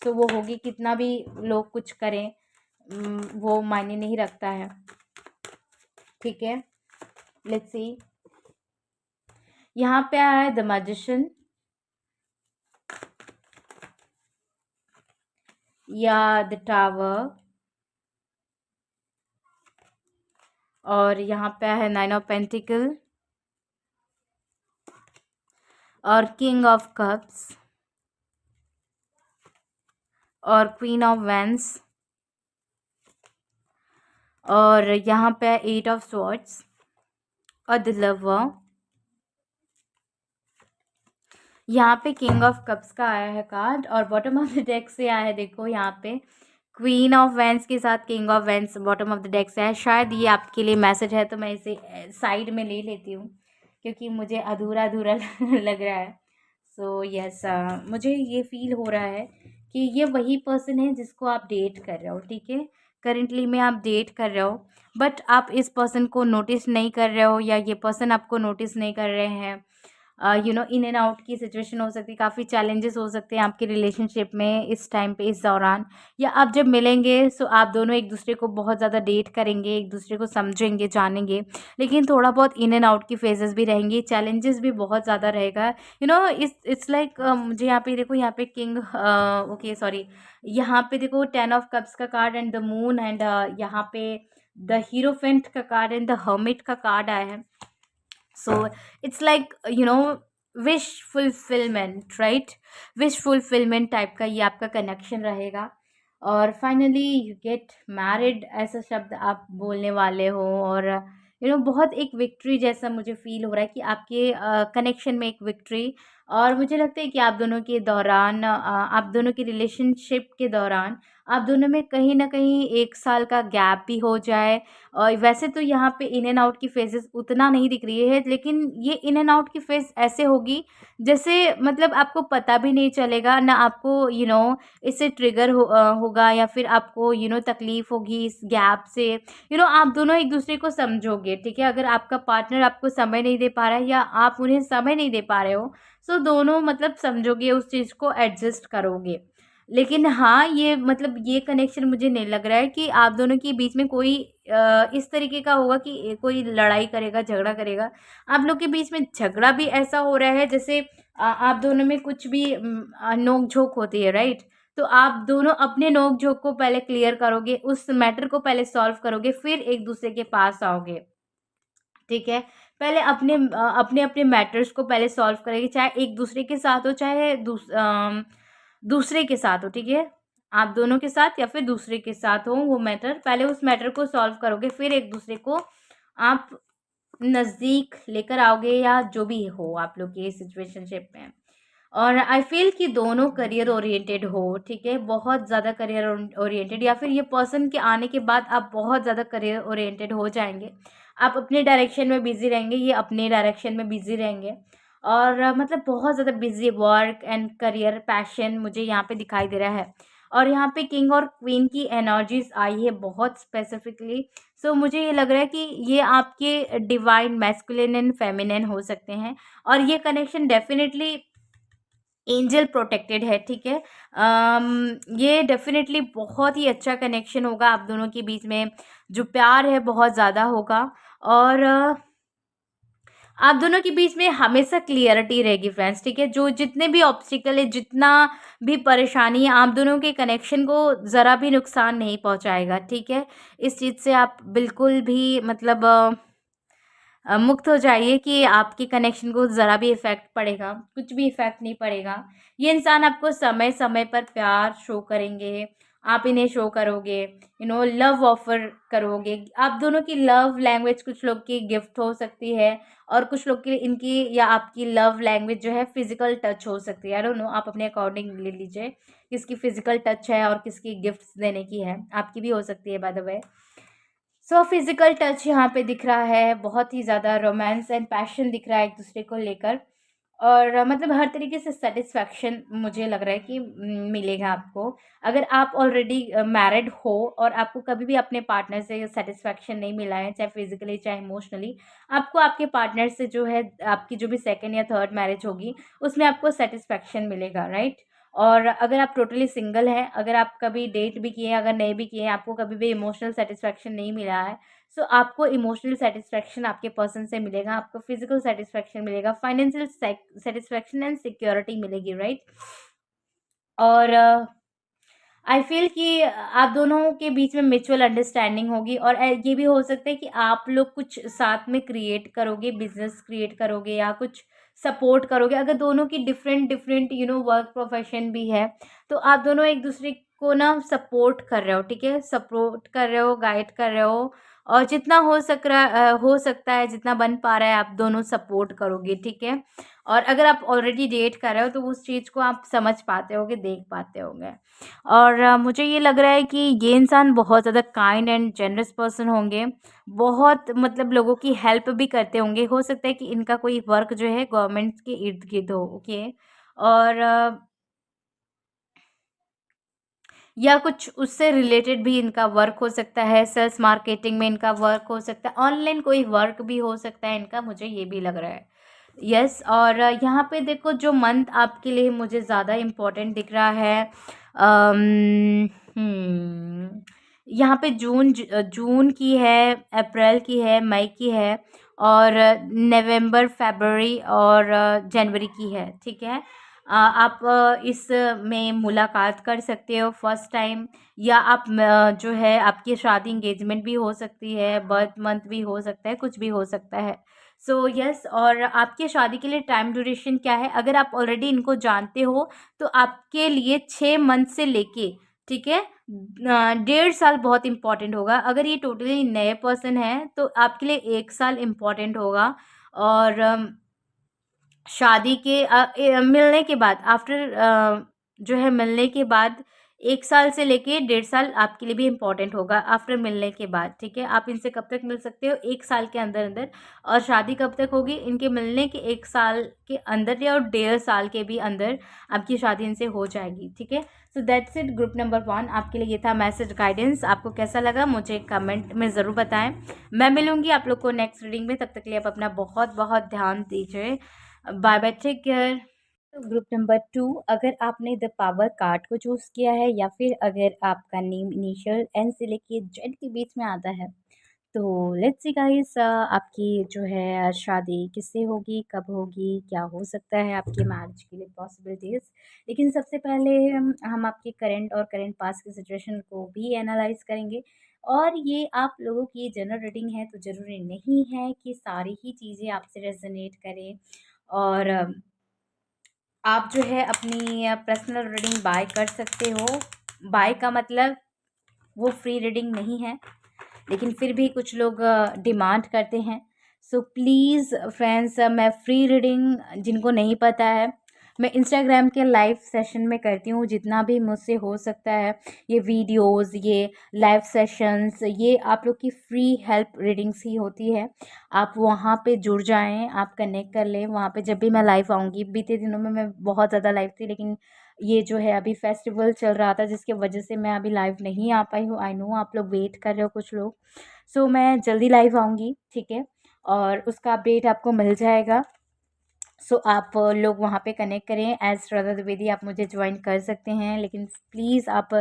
तो वो होगी, कितना भी लोग कुछ करें, वो मायने नहीं रखता है, ठीक है। लेट्स सी, यहाँ पे आया है द मैजिशियन, या द टावर, और यहाँ पे है नाइन ऑफ पेंटिकल और किंग ऑफ कप्स और क्वीन ऑफ वैंस, और यहाँ पे एट ऑफ स्वॉर्ड्स और द लवर। यहाँ पे किंग ऑफ कप्स का आया है कार्ड और बॉटम ऑफ द डेक से आया है, देखो यहाँ पे क्वीन ऑफ वैंस के साथ king of vents bottom of the deck से है। शायद ये आपके लिए मैसेज है, तो मैं इसे साइड में ले लेती हूँ क्योंकि मुझे अधूरा अधूरा लग रहा है। सो यस, मुझे ये फील हो रहा है कि ये वही पर्सन है जिसको आप डेट कर रहे हो, ठीक है। करेंटली में आप डेट कर रहे हो, बट आप इस पर्सन को नोटिस नहीं कर रहे हो, या ये पर्सन आपको नोटिस नहीं कर रहे हैं। इन एंड आउट की सिचुएशन हो सकती है, काफ़ी चैलेंजेस हो सकते हैं आपके रिलेशनशिप में इस टाइम पे, इस दौरान। या आप जब मिलेंगे सो आप दोनों एक दूसरे को बहुत ज़्यादा डेट करेंगे, एक दूसरे को समझेंगे, जानेंगे, लेकिन थोड़ा बहुत इन एंड आउट की फेजेस भी रहेंगी, चैलेंजेस भी बहुत ज़्यादा रहेगा। इट्स लाइक मुझे यहाँ पे देखो, यहाँ पे किंग, ओके सॉरी, यहाँ पे देखो 10 ऑफ कप्स का card and the moon, and यहाँ पे द हीरोफेंट का कार्ड एंड द हर्मिट का कार्ड आया है। So it's like wish fulfilment, right. Wish fulfilment type का ये आपका कनेक्शन रहेगा। और फाइनली यू गेट मैरिड, ऐसा शब्द आप बोलने वाले हो, और बहुत एक विक्ट्री जैसा मुझे फील हो रहा है कि आपके कनेक्शन में एक विक्ट्री। और मुझे लगता है कि आप दोनों के दौरान, आप दोनों की रिलेशनशिप के दौरान आप दोनों में कहीं ना कहीं 1 साल का गैप भी हो जाए। और वैसे तो यहाँ पे इन एंड आउट की फेजेस उतना नहीं दिख रही है, लेकिन ये इन एंड आउट की फेज ऐसे होगी जैसे मतलब आपको पता भी नहीं चलेगा ना, आपको इससे ट्रिगर होगा, या फिर आपको तकलीफ होगी इस गैप से। आप दोनों एक दूसरे को समझोगे, ठीक है। अगर आपका पार्टनर आपको समय नहीं दे पा रहा है या आप उन्हें समय नहीं दे पा रहे हो, तो दोनों मतलब समझोगे, उस चीज़ को एडजस्ट करोगे। लेकिन हाँ, ये मतलब ये कनेक्शन मुझे नहीं लग रहा है कि आप दोनों के बीच में कोई इस तरीके का होगा कि कोई लड़ाई करेगा, झगड़ा करेगा। आप लोग के बीच में झगड़ा भी ऐसा हो रहा है जैसे आप दोनों में कुछ भी नोक-झोंक होती है, राइट? तो आप दोनों अपने नोक-झोंक को पहले क्लियर करोगे, उस मैटर को पहले सॉल्व करोगे, फिर एक-दूसरे के पास आओगे, ठीक है? पहले अपने-अपने मैटर्स को पहले सॉल्व करेंगे, चाहे एक-दूसरे के साथ हो, चाहे दूसरे के साथ हो, ठीक है। आप दोनों के साथ या फिर दूसरे के साथ हो वो मैटर, पहले उस मैटर को सॉल्व करोगे, फिर एक दूसरे को आप नज़दीक लेकर आओगे, या जो भी हो आप लोग की सिचुएशनशिप में। और आई फील कि दोनों करियर ओरिएंटेड हो, ठीक है, बहुत ज़्यादा करियर ओरिएंटेड, या फिर ये पर्सन के आने के बाद आप बहुत ज़्यादा करियर ओरिएंटेड हो जाएंगे। आप अपने डायरेक्शन में बिजी रहेंगे, ये अपने डायरेक्शन में बिजी रहेंगे, और मतलब बहुत ज़्यादा busy work and career passion मुझे यहाँ पे दिखाई दे रहा है। और यहाँ पे किंग और क्वीन की एनर्जीज आई है बहुत स्पेसिफिकली। सो मुझे ये लग रहा है कि ये आपके डिवाइन मैस्कुलिन एंड फेमिनिन हो सकते हैं, और ये कनेक्शन डेफिनेटली एंजल प्रोटेक्टेड है, ठीक है। ये डेफिनेटली बहुत ही अच्छा कनेक्शन होगा आप दोनों के बीच में, जो प्यार है बहुत ज़्यादा होगा। और आप दोनों के बीच में हमेशा क्लियरिटी रहेगी फ्रेंड्स, ठीक है। जो जितने भी ऑब्स्टिकल है, जितना भी परेशानी है, आप दोनों के कनेक्शन को ज़रा भी नुकसान नहीं पहुंचाएगा, ठीक है। इस चीज़ से आप बिल्कुल भी मतलब मुक्त हो जाइए कि आपके कनेक्शन को ज़रा भी इफ़ेक्ट पड़ेगा, कुछ भी इफ़ेक्ट नहीं पड़ेगा। ये इंसान आपको समय समय पर प्यार शो करेंगे, आप इन्हें शो करोगे, लव ऑफ़र करोगे। आप दोनों की लव लैंग्वेज कुछ लोग की गिफ्ट हो सकती है, और कुछ लोग की इनकी या आपकी लव लैंग्वेज जो है फिज़िकल टच हो सकती है। आई डोंट नो, आप अपने अकॉर्डिंग ले लीजिए, किसकी फिज़िकल टच है और किसकी गिफ्ट्स देने की है। आपकी भी हो सकती है by the way. So physical touch यहाँ पे दिख रहा है, बहुत ही ज़्यादा रोमांस एंड पैशन दिख रहा है एक दूसरे को लेकर। और मतलब हर तरीके से सेटिस्फैक्शन मुझे लग रहा है कि मिलेगा आपको। अगर आप ऑलरेडी मैरिड हो और आपको कभी भी अपने पार्टनर से सेटिस्फैक्शन नहीं मिला है, चाहे फिजिकली चाहे इमोशनली, आपको आपके पार्टनर से जो है, आपकी जो भी सेकेंड या थर्ड मैरिज होगी उसमें आपको सेटिस्फैक्शन मिलेगा, राइट। और अगर आप टोटली सिंगल हैं, अगर आप कभी डेट भी किए हैं, अगर नहीं भी किए हैं, आपको कभी भी इमोशनल सेटिस्फैक्शन नहीं मिला है, सो आपको इमोशनल सेटिस्फैक्शन आपके पर्सन से मिलेगा, आपको फिजिकल सेटिस्फैक्शन मिलेगा, फाइनेंशियल सेटिस्फैक्शन एंड सिक्योरिटी मिलेगी, राइट। और आई फील कि आप दोनों के बीच में म्यूचुअल अंडरस्टैंडिंग होगी, और ये भी हो सकता है कि आप लोग कुछ साथ में क्रिएट करोगे, बिजनेस क्रिएट करोगे या कुछ सपोर्ट करोगे। अगर दोनों की डिफरेंट डिफरेंट वर्क प्रोफेशन भी है, तो आप दोनों एक दूसरे को ना सपोर्ट कर रहे हो, ठीक है, सपोर्ट कर रहे हो, गाइड कर रहे हो, और जितना हो सकता है, जितना बन पा रहा है, आप दोनों सपोर्ट करोगे, ठीक है। और अगर आप ऑलरेडी डेट कर रहे हो तो उस चीज़ को आप समझ पाते होगे, देख पाते होंगे। और मुझे ये लग रहा है कि ये इंसान बहुत ज़्यादा काइंड एंड जेनरस पर्सन होंगे, बहुत मतलब लोगों की हेल्प भी करते होंगे। हो सकता है कि इनका कोई वर्क जो है गवर्नमेंट के इर्द गिर्द हो, ओके। और या कुछ उससे रिलेटेड भी इनका वर्क हो सकता है, सेल्स मार्केटिंग में इनका वर्क हो सकता है, ऑनलाइन कोई वर्क भी हो सकता है इनका, मुझे ये भी लग रहा है। यस, और यहाँ पे देखो जो मंथ आपके लिए मुझे ज़्यादा इम्पोर्टेंट दिख रहा है, यहाँ पे जून की है, अप्रैल की है, मई की है, और नवंबर, फरवरी और जनवरी की है, ठीक है। आप इस में मुलाकात कर सकते हो फर्स्ट टाइम, या आप जो है आपकी शादी इंगेजमेंट भी हो सकती है, बर्थ मंथ भी हो सकता है, कुछ भी हो सकता है। सो यस, और आपके शादी के लिए टाइम ड्यूरेशन क्या है, अगर आप ऑलरेडी इनको जानते हो तो आपके लिए 6 मंथ से लेके, ठीक है, 1.5 साल बहुत इंपॉर्टेंट होगा। अगर ये टोटली नए पर्सन है तो आपके लिए 1 साल इम्पॉर्टेंट होगा। और शादी के मिलने के बाद, आफ्टर जो है मिलने के बाद 1 साल से लेके 1.5 साल आपके लिए भी इम्पॉर्टेंट होगा आफ्टर मिलने के बाद, ठीक है। आप इनसे कब तक मिल सकते हो, 1 साल के अंदर अंदर। और शादी कब तक होगी, इनके मिलने के 1 साल के अंदर या और 1.5 साल के भी अंदर आपकी शादी इनसे हो जाएगी, ठीक है। So that's it, group number 1 आपके लिए ये था मैसेज गाइडेंस। आपको कैसा लगा मुझे कमेंट में ज़रूर बताएं। मैं मिलूंगी आप लोग को नेक्स्ट रीडिंग में, तब तक के लिए आप अपना बहुत बहुत ध्यान दीजिए। Bye bye, take care. Group number 2, अगर आपने द पावर कार्ड को चूज़ किया है, या फिर अगर आपका नेम इनिशियल एन से लेके जेड के बीच में आता है, तो लेट्स सी गाइस, आपकी जो है शादी किससे होगी, कब होगी, क्या हो सकता है आपकी मैरिज के लिए पॉसिबिलिटीज़। लेकिन सबसे पहले हम आपके करंट और करंट पास्ट की सिचुएशन को भी एनालाइज करेंगे। और ये आप लोगों की जनरल रीडिंग है, तो ज़रूरी नहीं है कि सारी ही चीज़ें आपसे रेजोनेट करें। और आप जो है अपनी पर्सनल रीडिंग बाय कर सकते हो। बाय का मतलब वो फ्री रीडिंग नहीं है, लेकिन फिर भी कुछ लोग डिमांड करते हैं। सो प्लीज़ फ्रेंड्स, मैं फ्री रीडिंग, जिनको नहीं पता है, मैं इंस्टाग्राम के लाइव सेशन में करती हूँ जितना भी मुझसे हो सकता है। ये वीडियोस, ये लाइव सेशंस, ये आप लोग की फ्री हेल्प रीडिंग्स ही होती है। आप वहाँ पे जुड़ जाएं, आप कनेक्ट कर लें वहाँ पे। जब भी मैं लाइव आऊँगी, बीते दिनों में मैं बहुत ज़्यादा लाइव थी, लेकिन ये जो है अभी फेस्टिवल चल रहा था जिसकी वजह से मैं अभी लाइव नहीं आ पाई हूँ। आई नो आप लोग वेट कर रहे हो कुछ लोग। सो मैं जल्दी लाइव आऊँगी, ठीक है, और उसका अपडेट आपको मिल जाएगा। सो आप लोग वहाँ पे कनेक्ट करें। एज श्रद्धा द्विवेदी आप मुझे ज्वाइन कर सकते हैं, लेकिन प्लीज़ आप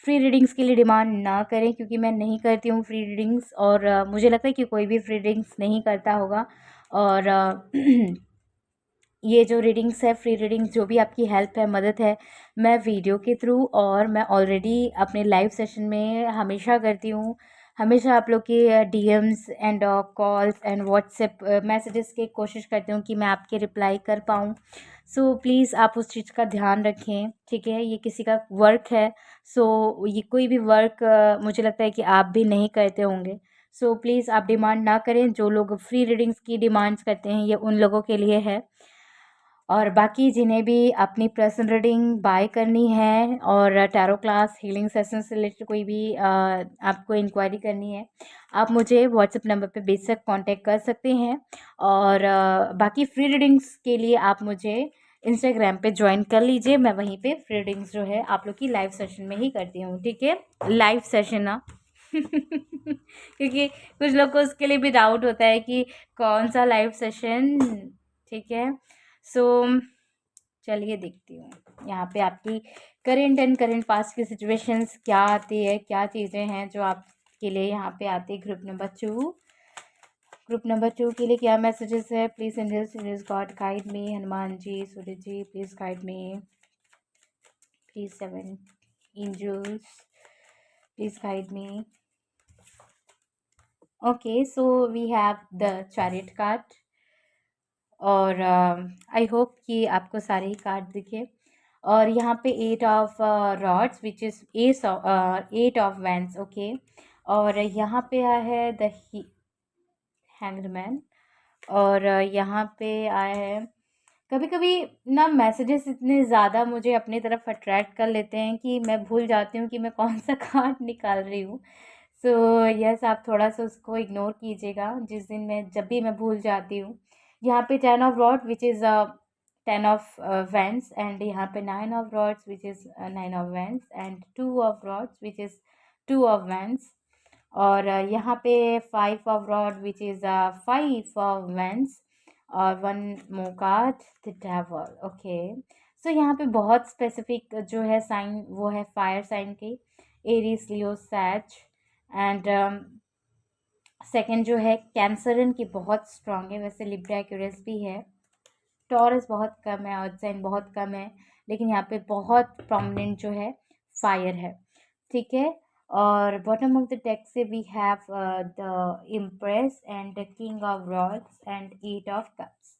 फ्री रीडिंग्स के लिए डिमांड ना करें, क्योंकि मैं नहीं करती हूँ फ्री रीडिंग्स। और मुझे लगता है कि कोई भी फ्री रीडिंग्स नहीं करता होगा। और ये जो रीडिंग्स है, फ्री रीडिंग्स, जो भी आपकी हेल्प है, मदद है, मैं वीडियो के थ्रू और मैं ऑलरेडी अपने लाइव सेशन में हमेशा करती हूँ। हमेशा आप लोग के DMs and calls and WhatsApp messages की कोशिश करती हूँ कि मैं आपके रिप्लाई कर पाऊँ। सो प्लीज़ आप उस चीज़ का ध्यान रखें, ठीक है। ये किसी का वर्क है, सो ये कोई भी वर्क मुझे लगता है कि आप भी नहीं करते होंगे। सो प्लीज़ आप डिमांड ना करें। जो लोग फ्री रीडिंग्स की डिमांड्स करते हैं, ये उन लोगों के लिए है। और बाकी जिन्हें भी अपनी पर्सनल रीडिंग बाय करनी है, और टैरो क्लास, हीलिंग सेशन से रिलेटेड कोई भी आपको इंक्वायरी करनी है, आप मुझे व्हाट्सएप नंबर पे बेशक कांटेक्ट कर सकते हैं। और बाकी फ्री रीडिंग्स के लिए आप मुझे इंस्टाग्राम पे ज्वाइन कर लीजिए। मैं वहीं पे फ्री रीडिंग्स जो है आप लोग की लाइव सेशन में ही करती हूँ, ठीक है। लाइव सेशन ना क्योंकि कुछ लोग को उसके लिए भी डाउट होता है कि कौन सा लाइव सेशन, ठीक है। सो चलिए देखती हूँ यहाँ पे आपकी करेंट एंड करेंट पास्ट की सिचुएशंस क्या आती है, क्या चीज़ें हैं जो आपके लिए यहाँ पे आती है। ग्रुप नंबर 2 के लिए क्या मैसेजेस है। Please angels God guide me. Hanuman ji, Surya ji, please guide me. Please 7 angels, please guide me. Okay, so we have the chariot card और आई होप कि आपको सारे ही कार्ड दिखे। और यहाँ पे 8 of rods which is 8 of wands, okay. और यहाँ पे आया है द हैंग्ड मैन। और यहाँ पे आया है, कभी कभी ना मैसेजेस इतने ज़्यादा मुझे अपनी तरफ अट्रैक्ट कर लेते हैं कि मैं भूल जाती हूँ कि मैं कौन सा कार्ड निकाल रही हूँ। सो यस, आप थोड़ा सा उसको इग्नोर कीजिएगा जिस दिन मैं जब भी मैं भूल जाती हूँ। यहाँ पे 10 of rod which is 10 of wands, and यहाँ पे 9 of rods which is 9 of wands, and 2 of rods which is 2 of wands. और यहाँ पे 5 of rod which is 5 of wands, और 1 more card the devil, okay. So यहाँ पे बहुत specific जो है साइन वो है फायर साइन की, Aries, Leo, Sag. And second जो है कैंसरन की बहुत स्ट्रांग है, वैसे लिब्रा एक्यूरेस भी है, टॉरस बहुत कम है, अर्थ साइन बहुत कम है, लेकिन यहाँ पे बहुत प्रोमिनेंट जो है फायर है, ठीक है। और बॉटम ऑफ द डेक से we have the empress and the king of rods and 8 of cups.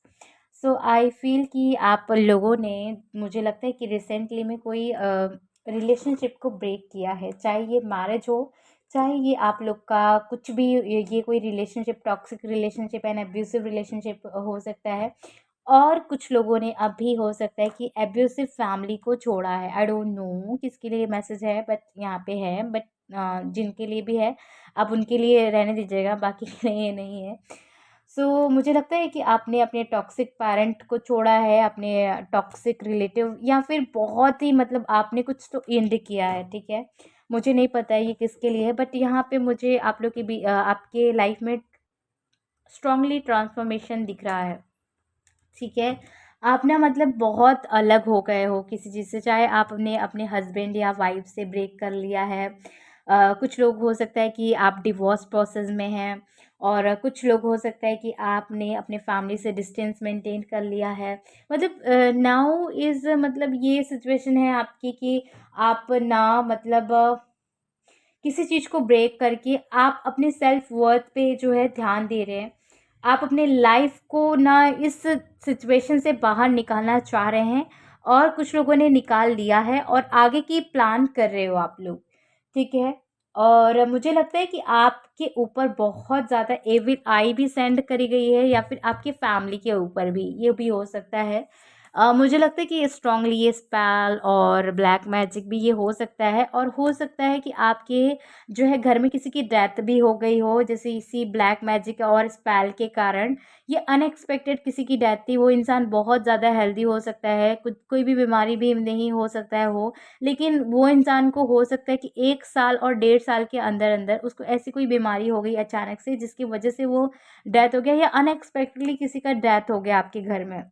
So I feel कि आप लोगों ने, मुझे लगता है कि रिसेंटली में कोई रिलेशनशिप को ब्रेक किया है, चाहे ये मैरिज हो, चाहे ये आप लोग का कुछ भी, ये कोई relationship, toxic relationship and abusive relationship हो सकता है। और कुछ लोगों ने अभी हो सकता है कि एब्यूसिव फैमिली को छोड़ा है। आई डोंट नो किसके लिए मैसेज है, बट यहाँ पे है, बट जिनके लिए भी है आप उनके लिए रहने दीजिएगा, बाकी के लिए नहीं है। सो मुझे लगता है कि आपने अपने टॉक्सिक पेरेंट को छोड़ा है, अपने टॉक्सिक रिलेटिव, या फिर बहुत ही मतलब आपने कुछ तो एंड किया है, ठीक है। मुझे नहीं पता है ये किसके लिए है, बट यहाँ पे मुझे आप लोग की भी आपके लाइफ में स्ट्रांगली ट्रांसफॉर्मेशन दिख रहा है, ठीक है। आप ना मतलब बहुत अलग हो गए हो किसी चीज़ से, चाहे आपने अपने हस्बैंड या वाइफ से ब्रेक कर लिया है। कुछ लोग हो सकता है कि आप डिवोर्स प्रोसेस में हैं, और कुछ लोग हो सकता है कि आपने अपने फैमिली से डिस्टेंस मेंटेन कर लिया है। मतलब नाउ इज़ मतलब ये सिचुएशन है आपकी कि आप ना मतलब किसी चीज़ को ब्रेक करके आप अपने सेल्फ वर्थ पे जो है ध्यान दे रहे हैं। आप अपने लाइफ को ना इस सिचुएशन से बाहर निकालना चाह रहे हैं, और कुछ लोगों ने निकाल लिया है और आगे की प्लान कर रहे हो आप लोग, ठीक है। और मुझे लगता है कि आपके ऊपर बहुत ज़्यादा एविल आई भी सेंड करी गई है, या फिर आपकी फैमिली के ऊपर भी, ये भी हो सकता है। मुझे लगता है कि स्ट्रांगली ये स्पेल और ब्लैक मैजिक भी ये हो सकता है, और हो सकता है कि आपके जो है घर में किसी की डेथ भी हो गई हो, जैसे इसी ब्लैक मैजिक और स्पेल के कारण ये अनएक्सपेक्टेड किसी की डेथ थी। वो इंसान बहुत ज़्यादा हेल्दी हो सकता है, कुछ कोई भी बीमारी भी नहीं हो सकता है हो, लेकिन वो इंसान को हो सकता है कि 1 साल और 1.5 साल के अंदर अंदर उसको ऐसी कोई बीमारी हो गई अचानक से, जिसकी वजह से वो डेथ हो गया, या अनएक्सपेक्टेडली किसी का डेथ हो गया आपके घर में,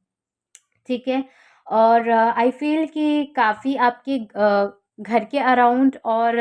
ठीक है। और आई फील कि काफ़ी आपके घर के अराउंड और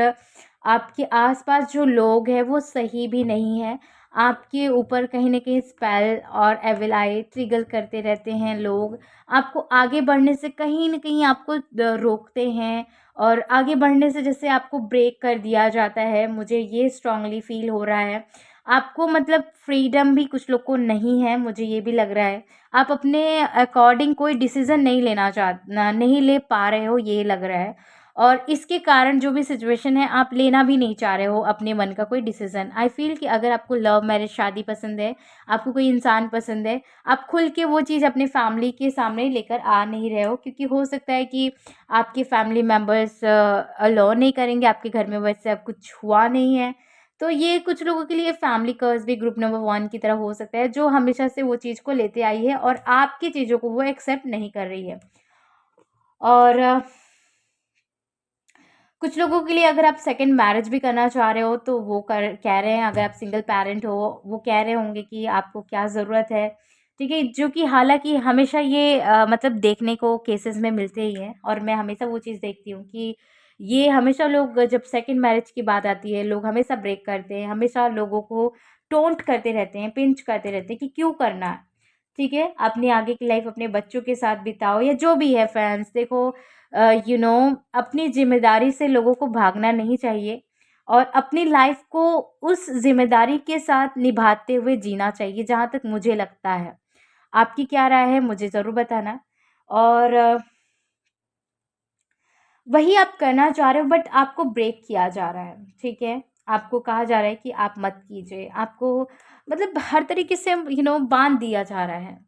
आपके आसपास जो लोग हैं वो सही भी नहीं है। आपके ऊपर कहीं न कहीं स्पेल और एविल आई ट्रिगर करते रहते हैं लोग। आपको आगे बढ़ने से कहीं न कहीं आपको रोकते हैं, और आगे बढ़ने से जैसे आपको ब्रेक कर दिया जाता है, मुझे ये स्ट्रांगली फ़ील हो रहा है। आपको मतलब फ्रीडम भी कुछ लोग को नहीं है, मुझे ये भी लग रहा है। आप अपने अकॉर्डिंग कोई डिसीज़न नहीं ले पा रहे हो, ये लग रहा है। और इसके कारण जो भी सिचुएशन है, आप लेना भी नहीं चाह रहे हो अपने मन का कोई डिसीज़न। आई फ़ील कि अगर आपको लव मैरिज शादी पसंद है, आपको कोई इंसान पसंद है, आप खुल के वो चीज़ अपने फैमिली के सामने लेकर आ नहीं रहे हो, क्योंकि हो सकता है कि आपके फैमिली मेंबर्स अलाउ नहीं करेंगे, आपके घर में वैसे अब कुछ हुआ नहीं है। तो ये कुछ लोगों के लिए फैमिली कर्स भी ग्रुप नंबर 1 की तरह हो सकता है, जो हमेशा से वो चीज़ को लेते आई है और आपकी चीज़ों को वो एक्सेप्ट नहीं कर रही है। और कुछ लोगों के लिए अगर आप सेकंड मैरिज भी करना चाह रहे हो, तो वो कह रहे हैं, अगर आप सिंगल पेरेंट हो, वो कह रहे होंगे कि आपको क्या ज़रूरत है, ठीक है? जो कि हालाँकि हमेशा ये मतलब देखने को केसेस में मिलते ही हैं, और मैं हमेशा वो चीज़ देखती हूँ कि ये हमेशा लोग, जब सेकंड मैरिज की बात आती है, लोग हमेशा ब्रेक करते हैं, हमेशा लोगों को टोंट करते रहते हैं, पिंच करते रहते हैं कि क्यों करना है? ठीक है, अपनी आगे की लाइफ अपने बच्चों के साथ बिताओ या जो भी है फ्रेंड्स। देखो यू नो अपनी ज़िम्मेदारी से लोगों को भागना नहीं चाहिए और अपनी लाइफ को उस ज़िम्मेदारी के साथ निभाते हुए जीना चाहिए, जहाँ तक मुझे लगता है। आपकी क्या राय है मुझे ज़रूर बताना। और वही आप करना चाह रहे हो बट आपको ब्रेक किया जा रहा है, ठीक है? आपको कहा जा रहा है कि आप मत कीजिए, आपको मतलब हर तरीके से बाँध दिया जा रहा है।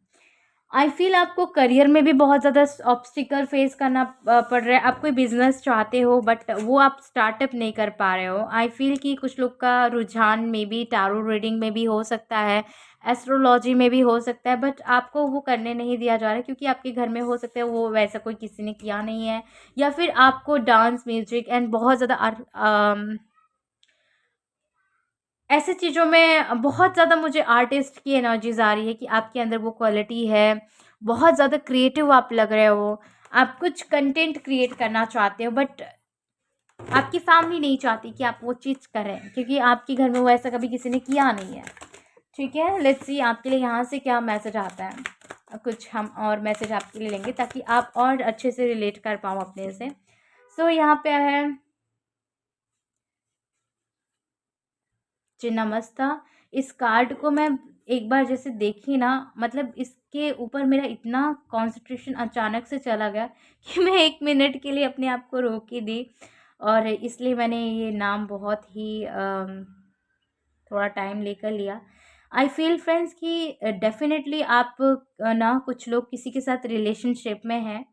आई फ़ील आपको करियर में भी बहुत ज़्यादा ऑब्स्टिकल फेस करना पड़ रहा है। आप कोई बिज़नेस चाहते हो बट वो आप स्टार्टअप नहीं कर पा रहे हो। आई फ़ील कि कुछ लोग का रुझान मे बी टैरो रीडिंग में भी हो सकता है, एस्ट्रोलॉजी में भी हो सकता है, बट आपको वो करने नहीं दिया जा रहा है क्योंकि आपके घर में हो सकता है वो वैसा कोई किसी ने किया नहीं है, या फिर आपको डांस, म्यूज़िक एंड बहुत ज़्यादा ऐसी चीज़ों में बहुत ज़्यादा मुझे आर्टिस्ट की एनर्जीज़ आ रही है कि आपके अंदर वो क्वालिटी है, बहुत ज़्यादा क्रिएटिव आप लग रहे हो, आप कुछ कंटेंट क्रिएट करना चाहते हो बट आपकी फैमिली नहीं चाहती कि आप वो चीज़ करें क्योंकि आपके घर में वो ऐसा कभी किसी ने किया नहीं है। ठीक है, लेट्स सी आपके लिए यहाँ से क्या मैसेज आता है। कुछ हम और मैसेज आपके लिए लेंगे ताकि आप और अच्छे से रिलेट कर पाओ अपने से। सो यहाँ पे है चिन्नमस्ता। इस कार्ड को मैं एक बार जैसे देखी ना, मतलब इसके ऊपर मेरा इतना कंसंट्रेशन अचानक से चला गया कि मैं 1 मिनट के लिए अपने आप को रोक ही दी और इसलिए मैंने ये नाम बहुत ही थोड़ा टाइम लेकर लिया। आई फ़ील फ्रेंड्स कि डेफ़िनेटली आप ना कुछ लोग किसी के साथ रिलेशनशिप में हैं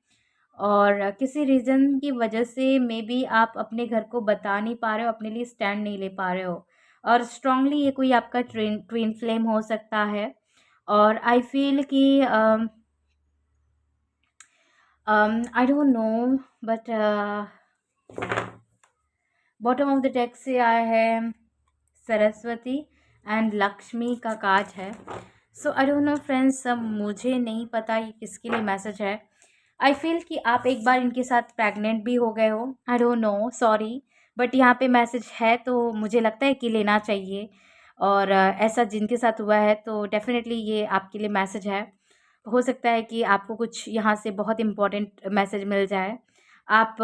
और किसी रीज़न की वजह से मे बी आप अपने घर को बता नहीं पा रहे हो, अपने लिए स्टैंड नहीं ले पा रहे हो और स्ट्रांगली ये कोई आपका ट्विन फ्लेम हो सकता है। और आई फ़ील कि I don't know but bottom of the deck से आया है सरस्वती एंड लक्ष्मी का कार्ड है। सो आई डोंट नो फ्रेंड्स, अब मुझे नहीं पता ये किसके लिए मैसेज है। आई फील कि आप एक बार इनके साथ प्रेग्नेंट भी हो गए हो, I don't know, sorry, but यहाँ पे मैसेज है तो मुझे लगता है कि लेना चाहिए। और ऐसा जिनके साथ हुआ है तो डेफ़िनेटली ये आपके लिए मैसेज है। हो सकता है कि आपको कुछ यहाँ से बहुत इम्पोर्टेंट मैसेज मिल जाए। आप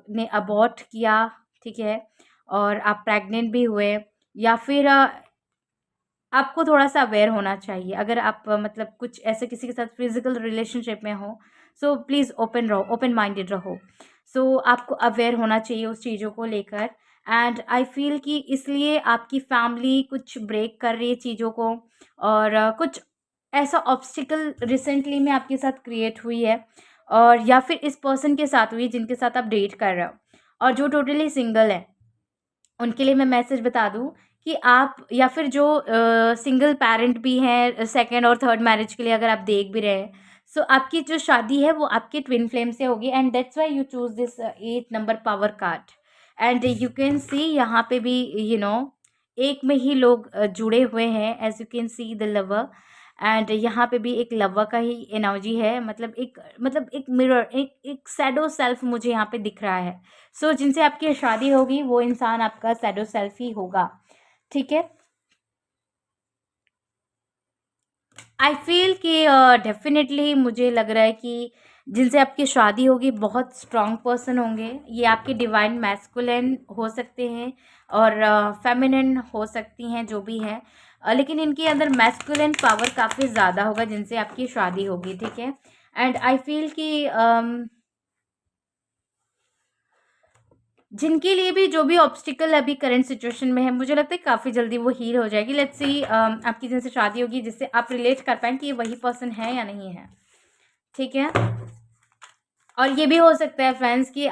ने अबॉर्ट किया, ठीक है? और आप प्रेग्नेंट भी हुए या फिर आपको थोड़ा-सा अवेयर होना चाहिए। अगर आप मतलब कुछ ऐसे किसी के साथ फ़िज़िकल रिलेशनशिप में हो, सो प्लीज़ ओपन रहो, ओपन माइंडेड रहो। सो आपको अवेयर होना चाहिए उस चीज़ों को लेकर एंड आई फ़ील कि इसलिए आपकी फ़ैमिली कुछ ब्रेक कर रही है चीज़ों को और कुछ ऐसा ऑब्स्टिकल रिसेंटली में आपके साथ क्रिएट हुई है और या फिर इस पर्सन के साथ हुई है जिनके साथ आप डेट कर रहे हो। और जो टोटली सिंगल हैं उनके लिए मैं मैसेज बता दूँ कि आप या फिर जो सिंगल पेरेंट भी हैं सेकंड और थर्ड मैरिज के लिए अगर आप देख भी रहे हैं, सो आपकी जो शादी है वो आपके ट्विन फ्लेम से होगी and that's why you choose this 8 number power card and you can see यहाँ पे भी एक में ही लोग जुड़े हुए हैं as you can see the lover and यहाँ पे भी एक लवर का ही एनर्जी है, मतलब एक मिरर, एक शैडो सेल्फ मुझे यहाँ पे दिख रहा है। सो जिनसे आपकी शादी होगी वो इंसान आपका शैडो सेल्फ ही होगा, ठीक है? आई फ़ील कि डेफ़िनेटली मुझे लग रहा है कि जिनसे आपकी शादी होगी बहुत स्ट्रॉन्ग पर्सन होंगे। ये आपके डिवाइन मैस्कुलिन हो सकते हैं और फ़ेमिनिन हो सकती हैं, जो भी हैं। लेकिन इनके अंदर मैस्कुलिन पावर काफ़ी ज़्यादा होगा जिनसे आपकी शादी होगी, ठीक है? एंड आई फ़ील कि जिनके लिए भी जो भी ऑब्स्टिकल अभी करंट सिचुएशन में है, मुझे लगता है काफ़ी जल्दी वो हील हो जाएगी। लेट्स सी आपकी जिनसे शादी होगी जिससे आप रिलेट कर पाएँ कि ये वही पर्सन है या नहीं है, ठीक है? और ये भी हो सकता है फ्रेंड्स कि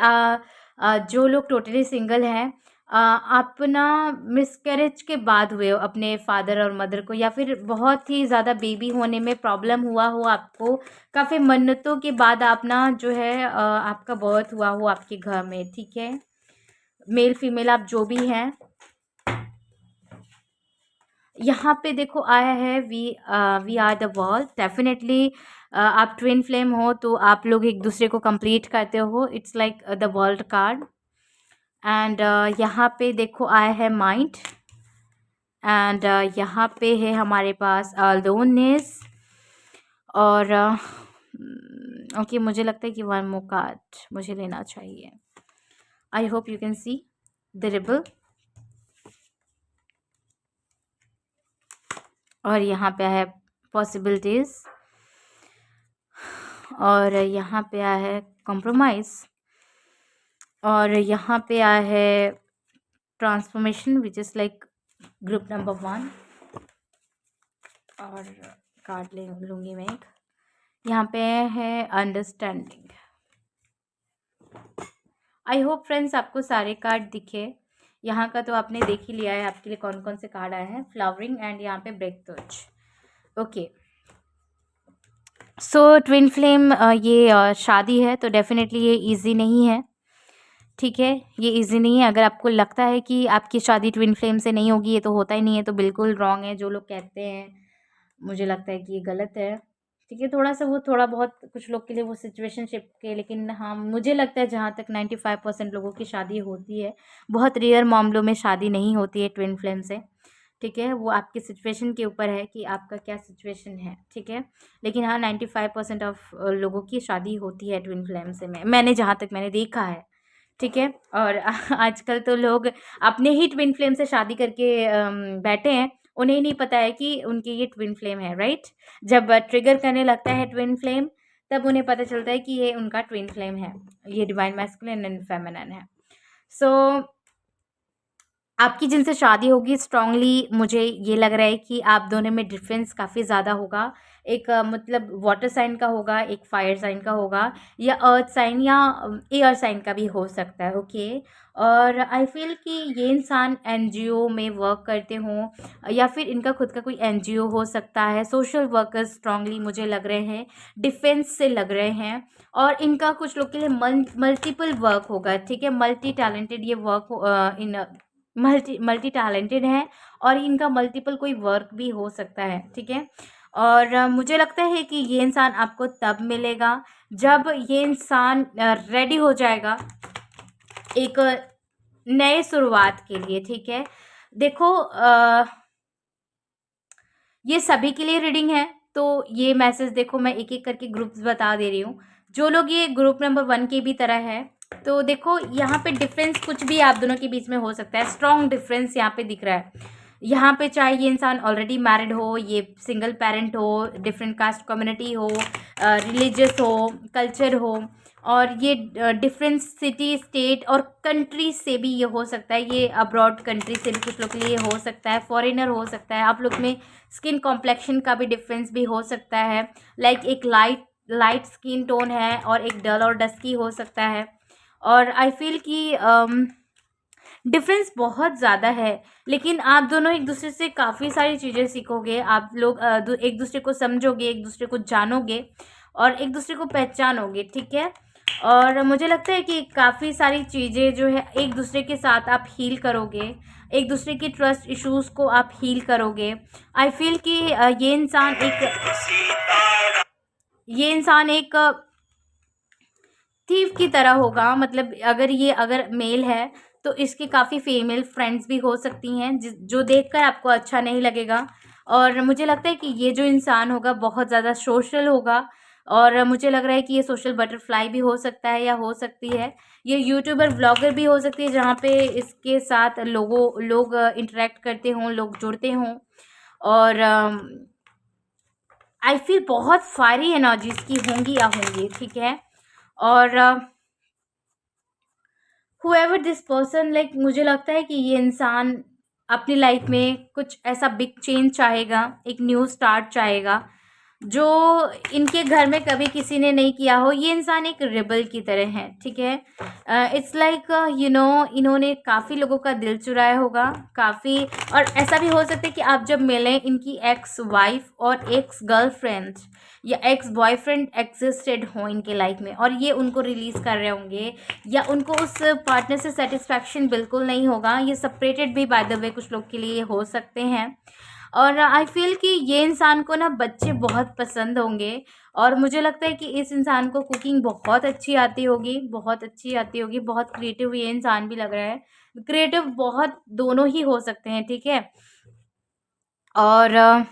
जो लोग टोटली सिंगल हैं, आप ना मिसकैरेज के बाद हुए हो अपने फादर और मदर को या फिर बहुत ही ज़्यादा बेबी होने में प्रॉब्लम हुआ हो आपको, काफ़ी मन्नतों के बाद आप ना जो है आपका बर्थ हुआ हो आपके घर में, ठीक है? मेल फीमेल आप जो भी हैं, यहाँ पे देखो आया है we are the world. Definitely आप ट्विन फ्लेम हो तो आप लोग एक दूसरे को कंप्लीट करते हो, it's like the world card and यहाँ पे देखो आया है माइंड एंड यहाँ पे है हमारे पास लोननेस और ओके, मुझे लगता है कि वन मोर कार्ड मुझे लेना चाहिए. I hope you can see the rebel. और यहाँ पे है पॉसिबिलिटीज़, और यहाँ पे आया है कॉम्प्रोमाइज़, और यहाँ पे आया है transformation which is like group number 1. और कार्ड ले लूँगी मैं एक. यहाँ पे है अंडरस्टैंडिंग. आई होप फ्रेंड्स आपको सारे कार्ड दिखे. यहाँ का तो आपने देख ही लिया है आपके लिए कौन कौन से कार्ड आए हैं. फ्लावरिंग एंड यहाँ पे ब्रेक टच. ओके, सो ट्विन फ्लेम, ये शादी है तो डेफिनेटली ये इजी नहीं है. ठीक है, ये इजी नहीं है. अगर आपको लगता है कि आपकी शादी ट्विन फ्लेम से नहीं होगी, ये तो होता ही नहीं है, तो बिल्कुल रॉन्ग है. जो लोग कहते हैं, मुझे लगता है कि ये गलत है. ठीक है, थोड़ा बहुत कुछ लोग के लिए वो सिचुएशनशिप के, लेकिन हाँ मुझे लगता है जहाँ तक 95% लोगों की शादी होती है. बहुत रेयर मामलों में शादी नहीं होती है ट्विन फ्लेम से. ठीक है, वो आपकी सिचुएशन के ऊपर है कि आपका क्या सिचुएशन है. ठीक है, लेकिन हाँ 95% ऑफ लोगों की शादी होती है ट्विन फ्लेम से. मैंने जहाँ तक मैंने देखा है. ठीक है, और आजकल तो लोग अपने ही ट्विन फ्लेम से शादी करके बैठे हैं. उन्हें नहीं पता है कि उनकी ये ट्विन फ्लेम है. राइट, जब ट्रिगर करने लगता है ट्विन फ्लेम, तब उन्हें पता चलता है कि ये उनका ट्विन फ्लेम है, ये डिवाइन मैस्कुलिन एंड फेमिनिन है. सो आपकी जिनसे शादी होगी, स्ट्रांगली मुझे ये लग रहा है कि आप दोनों में डिफरेंस काफ़ी ज़्यादा होगा. एक मतलब वाटर साइन का होगा, एक फायर साइन का होगा, या अर्थ साइन या एयर साइन का भी हो सकता है. ओके, और आई फील कि ये इंसान एनजीओ में वर्क करते हों, या फिर इनका खुद का कोई एनजीओ हो सकता है. सोशल वर्कर्स स्ट्रांगली मुझे लग रहे हैं, डिफेंस से लग रहे हैं. और इनका कुछ लोग के लिए मल्टीपल वर्क होगा. ठीक है, मल्टी टैलेंटेड ये वर्क इन मल्टी टैलेंटेड हैं, और इनका मल्टीपल कोई वर्क भी हो सकता है. ठीक है, और मुझे लगता है कि ये इंसान आपको तब मिलेगा जब ये इंसान रेडी हो जाएगा एक नए शुरुआत के लिए. ठीक है, देखो ये सभी के लिए रीडिंग है, तो ये मैसेज देखो मैं एक एक करके ग्रुप्स बता दे रही हूँ. जो लोग ये ग्रुप नंबर 1 के भी तरह है, तो देखो यहाँ पे डिफरेंस कुछ भी आप दोनों के बीच में हो सकता है. स्ट्रॉन्ग डिफरेंस यहाँ पे दिख रहा है. यहाँ पे चाहे ये इंसान ऑलरेडी मैरिड हो, ये सिंगल पेरेंट हो, डिफरेंट कास्ट कम्युनिटी हो, रिलीजियस हो, कल्चर हो, और ये डिफरेंट सिटी, स्टेट और कंट्री से भी ये हो सकता है. ये अब्रॉड कंट्री से भी कुछ लोग के लिए हो सकता है. फॉरेनर हो सकता है. आप लोग में स्किन कॉम्प्लेक्शन का भी डिफरेंस भी हो सकता है. लाइक एक लाइट स्किन टोन है और एक डल और डस्की हो सकता है. और आई फील कि डिफरेंस बहुत ज़्यादा है, लेकिन आप दोनों एक दूसरे से काफ़ी सारी चीज़ें सीखोगे. आप लोग एक दूसरे को समझोगे, एक दूसरे को जानोगे, और एक दूसरे को पहचानोगे. ठीक है, और मुझे लगता है कि काफ़ी सारी चीज़ें जो है एक दूसरे के साथ आप हील करोगे. एक दूसरे के ट्रस्ट इश्यूज़ को आप हील करोगे. आई फील कि ये इंसान एक थीव की तरह होगा. मतलब अगर मेल है तो इसके काफ़ी फीमेल फ्रेंड्स भी हो सकती हैं, जो देखकर आपको अच्छा नहीं लगेगा. और मुझे लगता है कि ये जो इंसान होगा बहुत ज़्यादा सोशल होगा, और मुझे लग रहा है कि ये सोशल बटरफ्लाई भी हो सकता है या हो सकती है. ये यूट्यूबर व्लॉगर भी हो सकती है, जहाँ पे इसके साथ लोग इंटरेक्ट करते हों, लोग जुड़ते हों. और आई फील बहुत फायरी एनर्जीज की होंगी या होंगी. ठीक है, और whoever दिस पर्सन, लाइक मुझे लगता है कि ये इंसान अपनी लाइफ में कुछ ऐसा बिग चेंज चाहेगा, एक न्यू स्टार्ट चाहेगा, जो इनके घर में कभी किसी ने नहीं किया हो. ये इंसान एक रिबल की तरह है. ठीक है, इट्स लाइक इन्होंने काफ़ी लोगों का दिल चुराया होगा काफ़ी. और ऐसा भी हो सकता है कि आप जब मिलें, इनकी एक्स वाइफ और एक्स गर्लफ्रेंड या एक्स बॉयफ्रेंड एग्जिस्टेड हो इनके लाइफ में, और ये उनको रिलीज़ कर रहे होंगे, या उनको उस पार्टनर से सेटिस्फैक्शन बिल्कुल नहीं होगा. ये सेपरेटेड भी बाय द वे कुछ लोग के लिए हो सकते हैं. और आई फील कि ये इंसान को ना बच्चे बहुत पसंद होंगे. और मुझे लगता है कि इस इंसान को कुकिंग बहुत अच्छी आती होगी, बहुत अच्छी आती होगी. बहुत क्रिएटिव ये इंसान भी लग रहा है. क्रिएटिव बहुत दोनों ही हो सकते हैं. ठीक है, और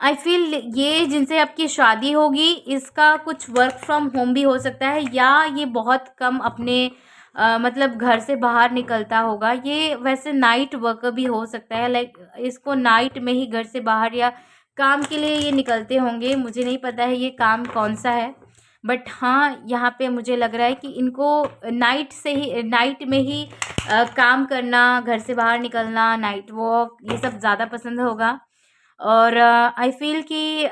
आई फील ये जिनसे आपकी शादी होगी इसका कुछ वर्क फ्रॉम होम भी हो सकता है, या ये बहुत कम अपने मतलब घर से बाहर निकलता होगा। ये वैसे नाइट वर्कर भी हो सकता है, लाइक इसको नाइट में ही घर से बाहर या काम के लिए ये निकलते होंगे। मुझे नहीं पता है ये काम कौन सा है, बट हाँ यहाँ पे मुझे लग रहा है कि इनको नाइट में ही काम करना, घर से बाहर निकलना, नाइट वॉक, ये सब ज़्यादा पसंद होगा। और आई फील कि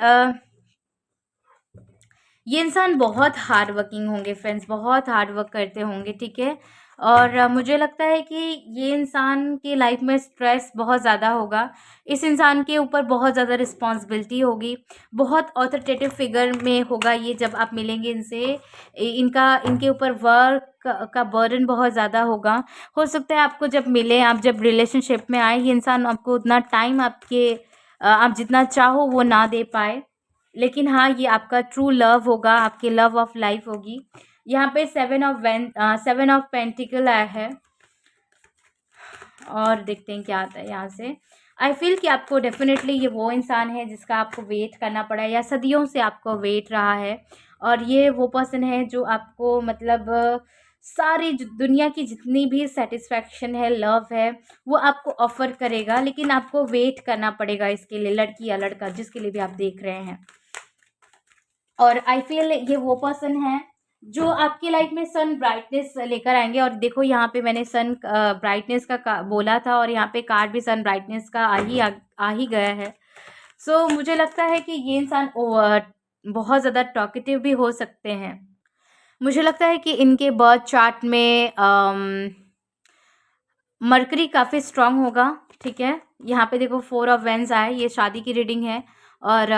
ये इंसान बहुत हार्ड वर्किंग होंगे फ्रेंड्स, बहुत हार्ड वर्क करते होंगे, ठीक है। और मुझे लगता है कि ये इंसान की लाइफ में स्ट्रेस बहुत ज़्यादा होगा। इस इंसान के ऊपर बहुत ज़्यादा रिस्पॉन्सिबिलिटी होगी, बहुत ऑथोरिटेटिव फिगर में होगा ये जब आप मिलेंगे इनसे। इनका इनके ऊपर वर्क का बर्डन बहुत ज़्यादा होगा। हो सकता है आपको जब मिले, आप जब रिलेशनशिप में आए, ये इंसान आपको उतना टाइम आप जितना चाहो वो ना दे पाए, लेकिन हाँ ये आपका ट्रू लव होगा, आपकी लव ऑफ लाइफ होगी। यहाँ पे 7 ऑफ पेंटिकल आया है, और देखते हैं क्या आता है यहाँ से। आई फील कि आपको डेफिनेटली ये वो इंसान है जिसका आपको वेट करना पड़ा है, या सदियों से आपको वेट रहा है। और ये वो पर्सन है जो आपको मतलब सारी दुनिया की जितनी भी सेटिस्फैक्शन है, लव है, वो आपको ऑफर करेगा, लेकिन आपको वेट करना पड़ेगा इसके लिए, लड़की या लड़का जिसके लिए भी आप देख रहे हैं। और आई फील ये वो पर्सन है जो आपकी लाइफ में सन ब्राइटनेस लेकर आएंगे। और देखो यहाँ पे मैंने सन ब्राइटनेस का बोला था, और यहाँ पे कार्ड भी सन ब्राइटनेस का आ ही गया है। सो मुझे लगता है कि ये इंसान बहुत ज़्यादा टॉकेटिव भी हो सकते हैं। मुझे लगता है कि इनके बर्थ चार्ट में मरकरी काफ़ी स्ट्रांग होगा, ठीक है। यहाँ पे देखो 4 ऑफ वेंस आए, ये शादी की रीडिंग है। और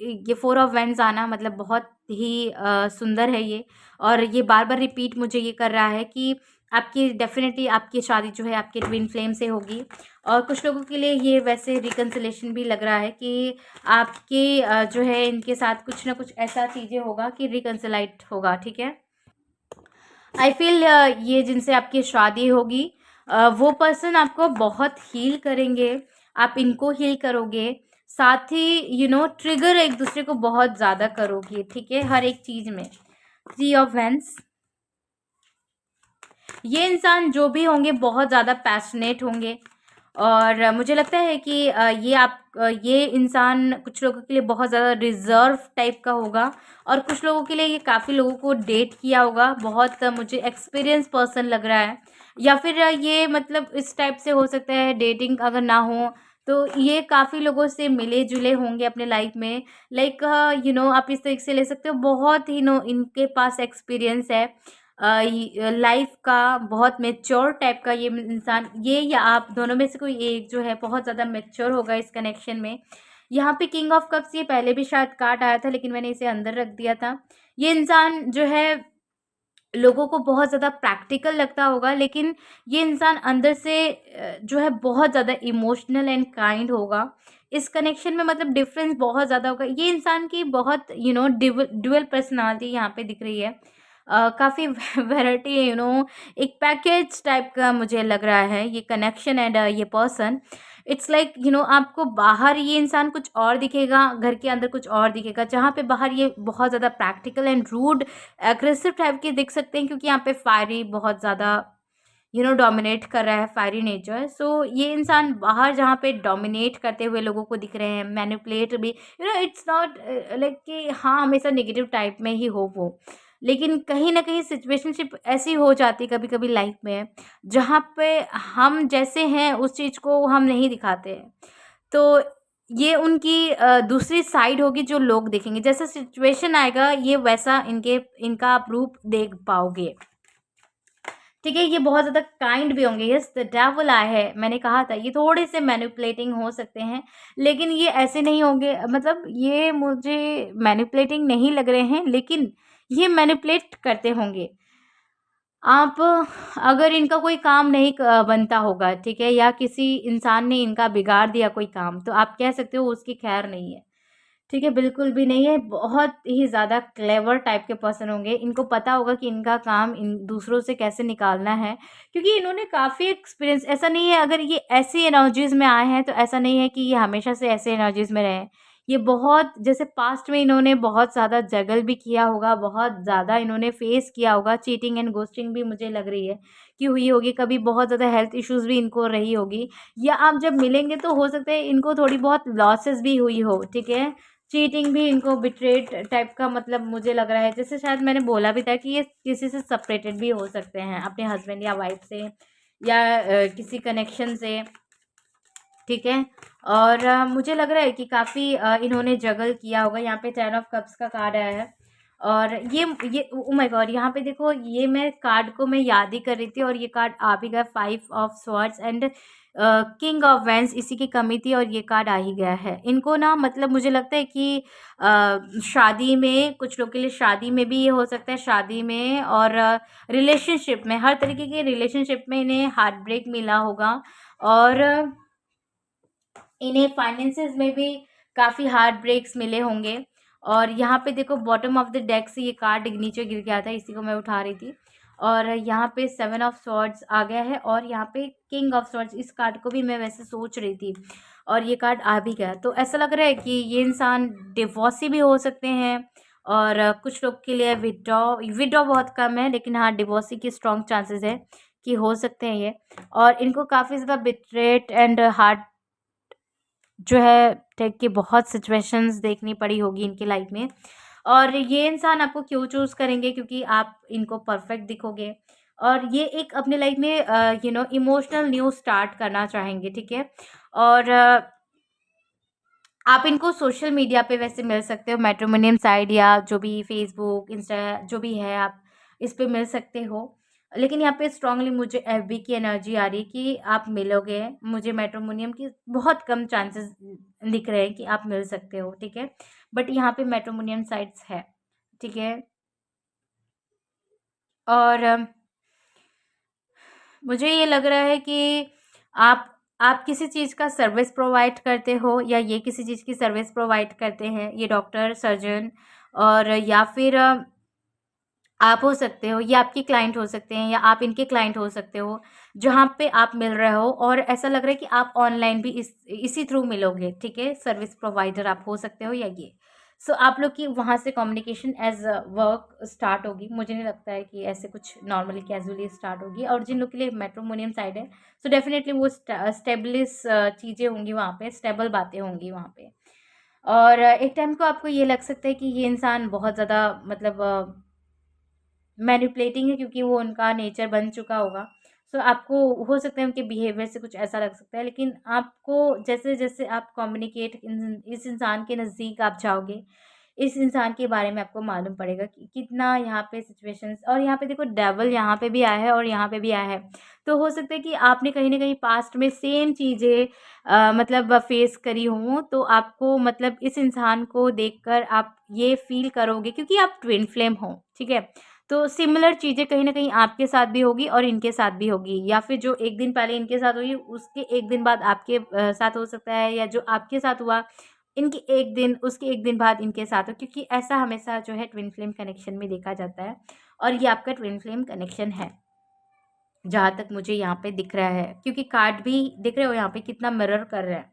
ये 4 ऑफ वेंस आना मतलब बहुत ही सुंदर है ये। और ये बार बार रिपीट मुझे ये कर रहा है कि आपकी डेफिनेटली आपकी शादी जो है आपके ट्विन फ्लेम से होगी। और कुछ लोगों के लिए ये वैसे रिकन्सिलेशन भी लग रहा है कि आपके जो है इनके साथ कुछ ना कुछ ऐसा चीज़ें होगा कि रिकन्सिलाइट होगा, ठीक है। आई फील ये जिनसे आपकी शादी होगी वो पर्सन आपको बहुत हील करेंगे, आप इनको हील करोगे, साथ ही ट्रिगर एक दूसरे को बहुत ज़्यादा करोगे, ठीक है, हर एक चीज़ में। 3 ऑफ वेंस, ये इंसान जो भी होंगे बहुत ज़्यादा पैशनेट होंगे। और मुझे लगता है कि ये इंसान कुछ लोगों के लिए बहुत ज़्यादा रिजर्व टाइप का होगा, और कुछ लोगों के लिए ये काफ़ी लोगों को डेट किया होगा। बहुत मुझे एक्सपीरियंस पर्सन लग रहा है, या फिर ये मतलब इस टाइप से हो सकता है, डेटिंग अगर ना हो तो ये काफ़ी लोगों से मिले जुले होंगे अपने लाइफ में। लाइक आप इस तरीके से ले सकते हो, बहुत ही इनके पास एक्सपीरियंस है लाइफ का, बहुत मेच्योर टाइप का ये इंसान, ये या आप दोनों में से कोई एक जो है बहुत ज़्यादा मेच्योर होगा इस कनेक्शन में। यहाँ पे किंग ऑफ कप्स, ये पहले भी शायद कार्ड आया था लेकिन मैंने इसे अंदर रख दिया था। ये इंसान जो है लोगों को बहुत ज़्यादा प्रैक्टिकल लगता होगा, लेकिन ये इंसान अंदर से जो है बहुत ज़्यादा इमोशनल एंड काइंड होगा। इस कनेक्शन में मतलब डिफरेंस बहुत ज़्यादा होगा। ये इंसान की बहुत ड्यूअल पर्सनालिटी यहाँ पे दिख रही है। काफ़ी वैरायटी है, एक पैकेज टाइप का मुझे लग रहा है ये कनेक्शन एंड ये पर्सन। इट्स लाइक आपको बाहर ये इंसान कुछ और दिखेगा, घर के अंदर कुछ और दिखेगा। जहाँ पे बाहर ये बहुत ज़्यादा practical and rude aggressive type के दिख सकते हैं, क्योंकि यहाँ पे फायरी बहुत ज़्यादा डोमिनेट कर रहा है, फायरी नेचर। सो ये इंसान बाहर जहाँ पे डोमिनेट करते हुए लोगों को दिख रहे हैं, मैनिपुलेट भी, इट्स नॉट लाइक कि हाँ हमेशा नेगेटिव टाइप में ही हो वो, लेकिन कहीं ना कहीं सिचुएशनशिप ऐसी हो जाती है कभी कभी लाइफ में, जहाँ पे हम जैसे हैं उस चीज़ को हम नहीं दिखाते हैं। तो ये उनकी दूसरी साइड होगी जो लोग देखेंगे, जैसा सिचुएशन आएगा ये वैसा इनका आप रूप देख पाओगे, ठीक है। ये बहुत ज़्यादा काइंड भी होंगे। यस, द डेविल आया है, मैंने कहा था ये थोड़े से मैनिपुलेटिंग हो सकते हैं, लेकिन ये ऐसे नहीं होंगे, मतलब ये मुझे मैनिपुलेटिंग नहीं लग रहे हैं, लेकिन ये मैनिपुलेट करते होंगे। आप अगर इनका कोई काम नहीं बनता होगा, ठीक है, या किसी इंसान ने इनका बिगाड़ दिया कोई काम, तो आप कह सकते हो उसकी खैर नहीं है, ठीक है, बिल्कुल भी नहीं है। बहुत ही ज़्यादा क्लेवर टाइप के पर्सन होंगे। इनको पता होगा कि इनका काम इन दूसरों से कैसे निकालना है, क्योंकि इन्होंने काफ़ी एक्सपीरियंस, ऐसा नहीं है अगर ये ऐसी एनर्जीज़ में आए हैं, तो ऐसा नहीं है कि ये हमेशा से ऐसे एनर्जीज़ में रहे हैं। ये बहुत जैसे पास्ट में इन्होंने बहुत ज़्यादा जगल भी किया होगा, बहुत ज़्यादा इन्होंने फेस किया होगा। चीटिंग एंड घोस्टिंग भी मुझे लग रही है कि हुई होगी, कभी बहुत ज़्यादा हेल्थ इश्यूज़ भी इनको रही होगी, या आप जब मिलेंगे तो हो सकता है इनको थोड़ी बहुत लॉसेस भी हुई हो, ठीक है? चीटिंग भी इनको बिट्रेट टाइप का मतलब मुझे लग रहा है, जैसे शायद मैंने बोला भी था कि ये किसी से सेपरेटेड भी हो सकते हैं, अपने हस्बैंड या वाइफ से, या किसी कनेक्शन से, ठीक है। और मुझे लग रहा है कि काफ़ी इन्होंने जगल किया होगा। यहाँ पे 10 ऑफ कप्स का कार्ड आया है, और ये ओ माय गॉड, यहाँ पे देखो, ये मैं कार्ड को मैं याद ही कर रही थी और ये कार्ड आ भी गया। 5 of swords and king of vents, इसी की कमी थी और ये कार्ड आ ही गया है। इनको ना मतलब मुझे लगता है कि शादी में, कुछ लोग के लिए शादी में भी ये हो सकता है, शादी में और रिलेशनशिप में, हर तरीके के रिलेशनशिप में इन्हें हार्ट ब्रेक मिला होगा, और इन्हें फाइनेंसेस में भी काफ़ी हार्ड ब्रेक्स मिले होंगे। और यहाँ पे देखो बॉटम ऑफ द डेक से ये कार्ड नीचे गिर गया था, इसी को मैं उठा रही थी, और यहाँ पे 7 ऑफ स्वॉर्ड्स आ गया है, और यहाँ पे किंग ऑफ स्वॉर्ड्स, इस कार्ड को भी मैं वैसे सोच रही थी और ये कार्ड आ भी गया। तो ऐसा लग रहा है कि ये इंसान डिवोर्सी भी हो सकते हैं, और कुछ लोग के लिए विड्रॉ विड्रॉ बहुत कम है, लेकिन हाँ डिवोर्सी की स्ट्रॉन्ग चांसेस है कि हो सकते हैं ये। और इनको काफ़ी ज़्यादा बिट्रेट एंड हार्ट जो है टाइप की बहुत सिचुएशंस देखनी पड़ी होगी इनकी लाइफ में। और ये इंसान आपको क्यों चूज़ करेंगे, क्योंकि आप इनको परफेक्ट दिखोगे, और ये एक अपने लाइफ में इमोशनल न्यू स्टार्ट करना चाहेंगे, ठीक है। और आप इनको सोशल मीडिया पे वैसे मिल सकते हो, मैट्रिमोनियम साइट या जो भी फेसबुक, इंस्टा जो भी है, आप इस पे मिल सकते हो। लेकिन यहाँ पे स्ट्रांगली मुझे एफबी की एनर्जी आ रही है कि आप मिलोगे। मुझे मैट्रिमोनियम की बहुत कम चांसेस दिख रहे हैं कि आप मिल सकते हो, ठीक है। बट यहाँ पे मैट्रिमोनियम साइट्स है, ठीक है। और मुझे ये लग रहा है कि आप किसी चीज़ का सर्विस प्रोवाइड करते हो, या ये किसी चीज़ की सर्विस प्रोवाइड करते हैं, ये डॉक्टर, सर्जन, और या फिर आप हो सकते हो, ये आपके क्लाइंट हो सकते हैं, या आप इनके क्लाइंट हो सकते हो, जहाँ पे आप मिल रहे हो, और ऐसा लग रहा है कि आप ऑनलाइन भी इसी थ्रू मिलोगे, ठीक है। सर्विस प्रोवाइडर आप हो सकते हो, या ये सो आप लोग की वहाँ से कम्युनिकेशन एज वर्क स्टार्ट होगी। मुझे नहीं लगता है कि ऐसे कुछ नॉर्मली कैजुअली स्टार्ट होगी। और जिन लोग के लिए मैट्रिमोनियम साइड है, सो डेफिनेटली वो स्टेबलिश चीज़ें होंगी वहाँ पे, स्टेबल बातें होंगी वहाँ पे। और एक टाइम को आपको ये लग सकता है कि ये इंसान बहुत ज़्यादा मतलब मैनिपुलेटिंग है, क्योंकि वो उनका नेचर बन चुका होगा। सो आपको हो सकता है उनके बिहेवियर से कुछ ऐसा लग सकता है, लेकिन आपको जैसे जैसे आप कम्युनिकेट इस इंसान के नज़दीक आप जाओगे, इस इंसान के बारे में आपको मालूम पड़ेगा कि कितना यहाँ पे सिचुएशंस, और यहाँ पे देखो डेविल यहाँ पे भी आया है और यहाँ पे भी आया है। तो हो सकता है कि आपने कहीं ना कहीं पास्ट में सेम चीज़ें मतलब फेस करी हों, तो आपको मतलब इस इंसान को देखकर आप ये फील करोगे, क्योंकि आप ट्विन फ्लेम हो, ठीक है। तो सिमिलर चीज़ें कहीं न कहीं आपके साथ भी होगी और इनके साथ भी होगी, या फिर जो एक दिन पहले इनके साथ हुई, उसके एक दिन बाद आपके साथ हो सकता है, या जो आपके साथ हुआ, इनके एक दिन उसके एक दिन बाद इनके साथ हो, क्योंकि ऐसा हमेशा जो है ट्विन फ्लेम कनेक्शन में देखा जाता है, और ये आपका ट्विन फ्लेम कनेक्शन है, जहाँ तक मुझे यहाँ पे दिख रहा है, क्योंकि कार्ड भी दिख रहे हो यहाँ पे कितना मिरर कर रहा है।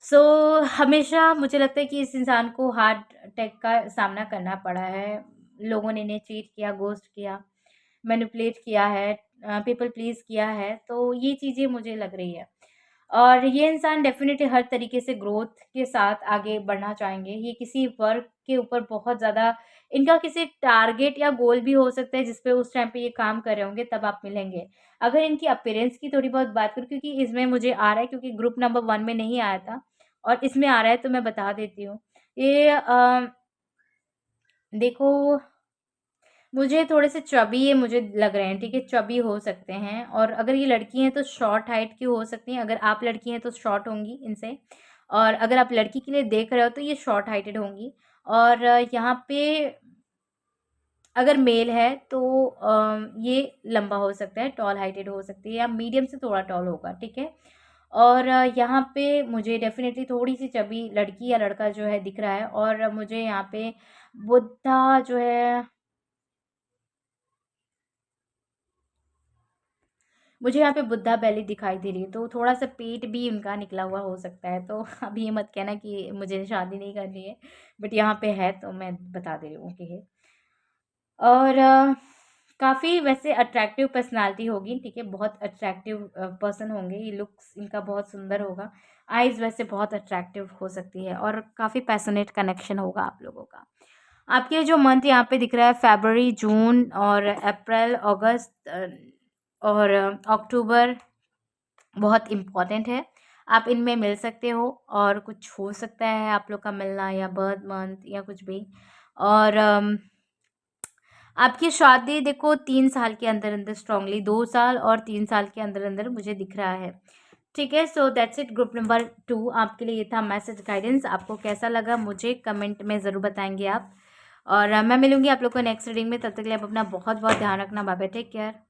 सो हमेशा मुझे लगता है कि इस इंसान को हार्ट अटैक का सामना करना पड़ा है। लोगों ने इन्हें चीट किया, घोस्ट किया, मैनिपुलेट किया है, पीपल प्लीज़ किया है, तो ये चीज़ें मुझे लग रही है। और ये इंसान डेफ़िनेटली हर तरीके से ग्रोथ के साथ आगे बढ़ना चाहेंगे। ये किसी वर्क के ऊपर बहुत ज़्यादा, इनका किसी टारगेट या गोल भी हो सकता है, जिस पे उस टाइम पे ये काम कर रहे होंगे, तब आप मिलेंगे। अगर इनकी अपीयरेंस की थोड़ी बहुत बात करूँ, क्योंकि इसमें मुझे आ रहा है, क्योंकि ग्रुप नंबर 1 में नहीं आया था और इसमें आ रहा है, तो मैं बता देती हूँ। ये देखो, मुझे थोड़े से चबी ये मुझे लग रहे हैं, ठीक है, चबी हो सकते हैं, और अगर ये लड़की हैं तो शॉर्ट हाइट की हो सकती हैं, अगर आप लड़की हैं तो शॉर्ट होंगी इनसे, और अगर आप लड़की के लिए देख रहे हो तो ये शॉर्ट हाइटेड होंगी। और यहाँ पे अगर मेल है तो ये लंबा हो सकता है, टॉल हाइटेड हो सकती है, या मीडियम से थोड़ा टॉल होगा, ठीक है। और यहाँ पे मुझे डेफ़िनेटली थोड़ी-सी चबी लड़की या लड़का जो है दिख रहा है, और मुझे यहाँ पे बुद्धा जो है, मुझे यहाँ पे बुद्धा बेली दिखाई दे रही है, तो थोड़ा-सा पेट भी उनका निकला हुआ हो सकता है। तो अब ये मत कहना कि मुझे शादी नहीं करनी है, बट यहाँ पे है तो मैं बता दे रही हूँ कि है। और काफ़ी वैसे अट्रैक्टिव पर्सनैलिटी होगी, ठीक है? बहुत अट्रैक्टिव पर्सन होंगे, ये लुक्स इनका बहुत सुंदर होगा। आइज़ वैसे बहुत अट्रैक्टिव हो सकती है, और काफ़ी पैशनेट कनेक्शन होगा आप लोगों का। आपके जो मंथ यहाँ पे दिख रहा है, फ़रवरी, जून और अप्रैल, अगस्त और अक्टूबर बहुत इम्पोर्टेंट है। आप इनमें मिल सकते हो, और कुछ हो सकता है आप लोग का मिलना, या बर्थ मंथ या कुछ भी। और आपकी शादी देखो 3 साल के अंदर-अंदर, स्ट्रॉन्गली 2 साल और 3 साल के अंदर-अंदर मुझे दिख रहा है। ठीक है, so that's it. Group number 2 आपके लिए ये था मैसेज गाइडेंस। आपको कैसा लगा मुझे कमेंट में ज़रूर बताएँगे आप। और मैं मिलूँगी आप लोग को नेक्स्ट रीडिंग में। तब तक के लिए आप अपना बहुत-बहुत ध्यान रखना। Bye bye, take care.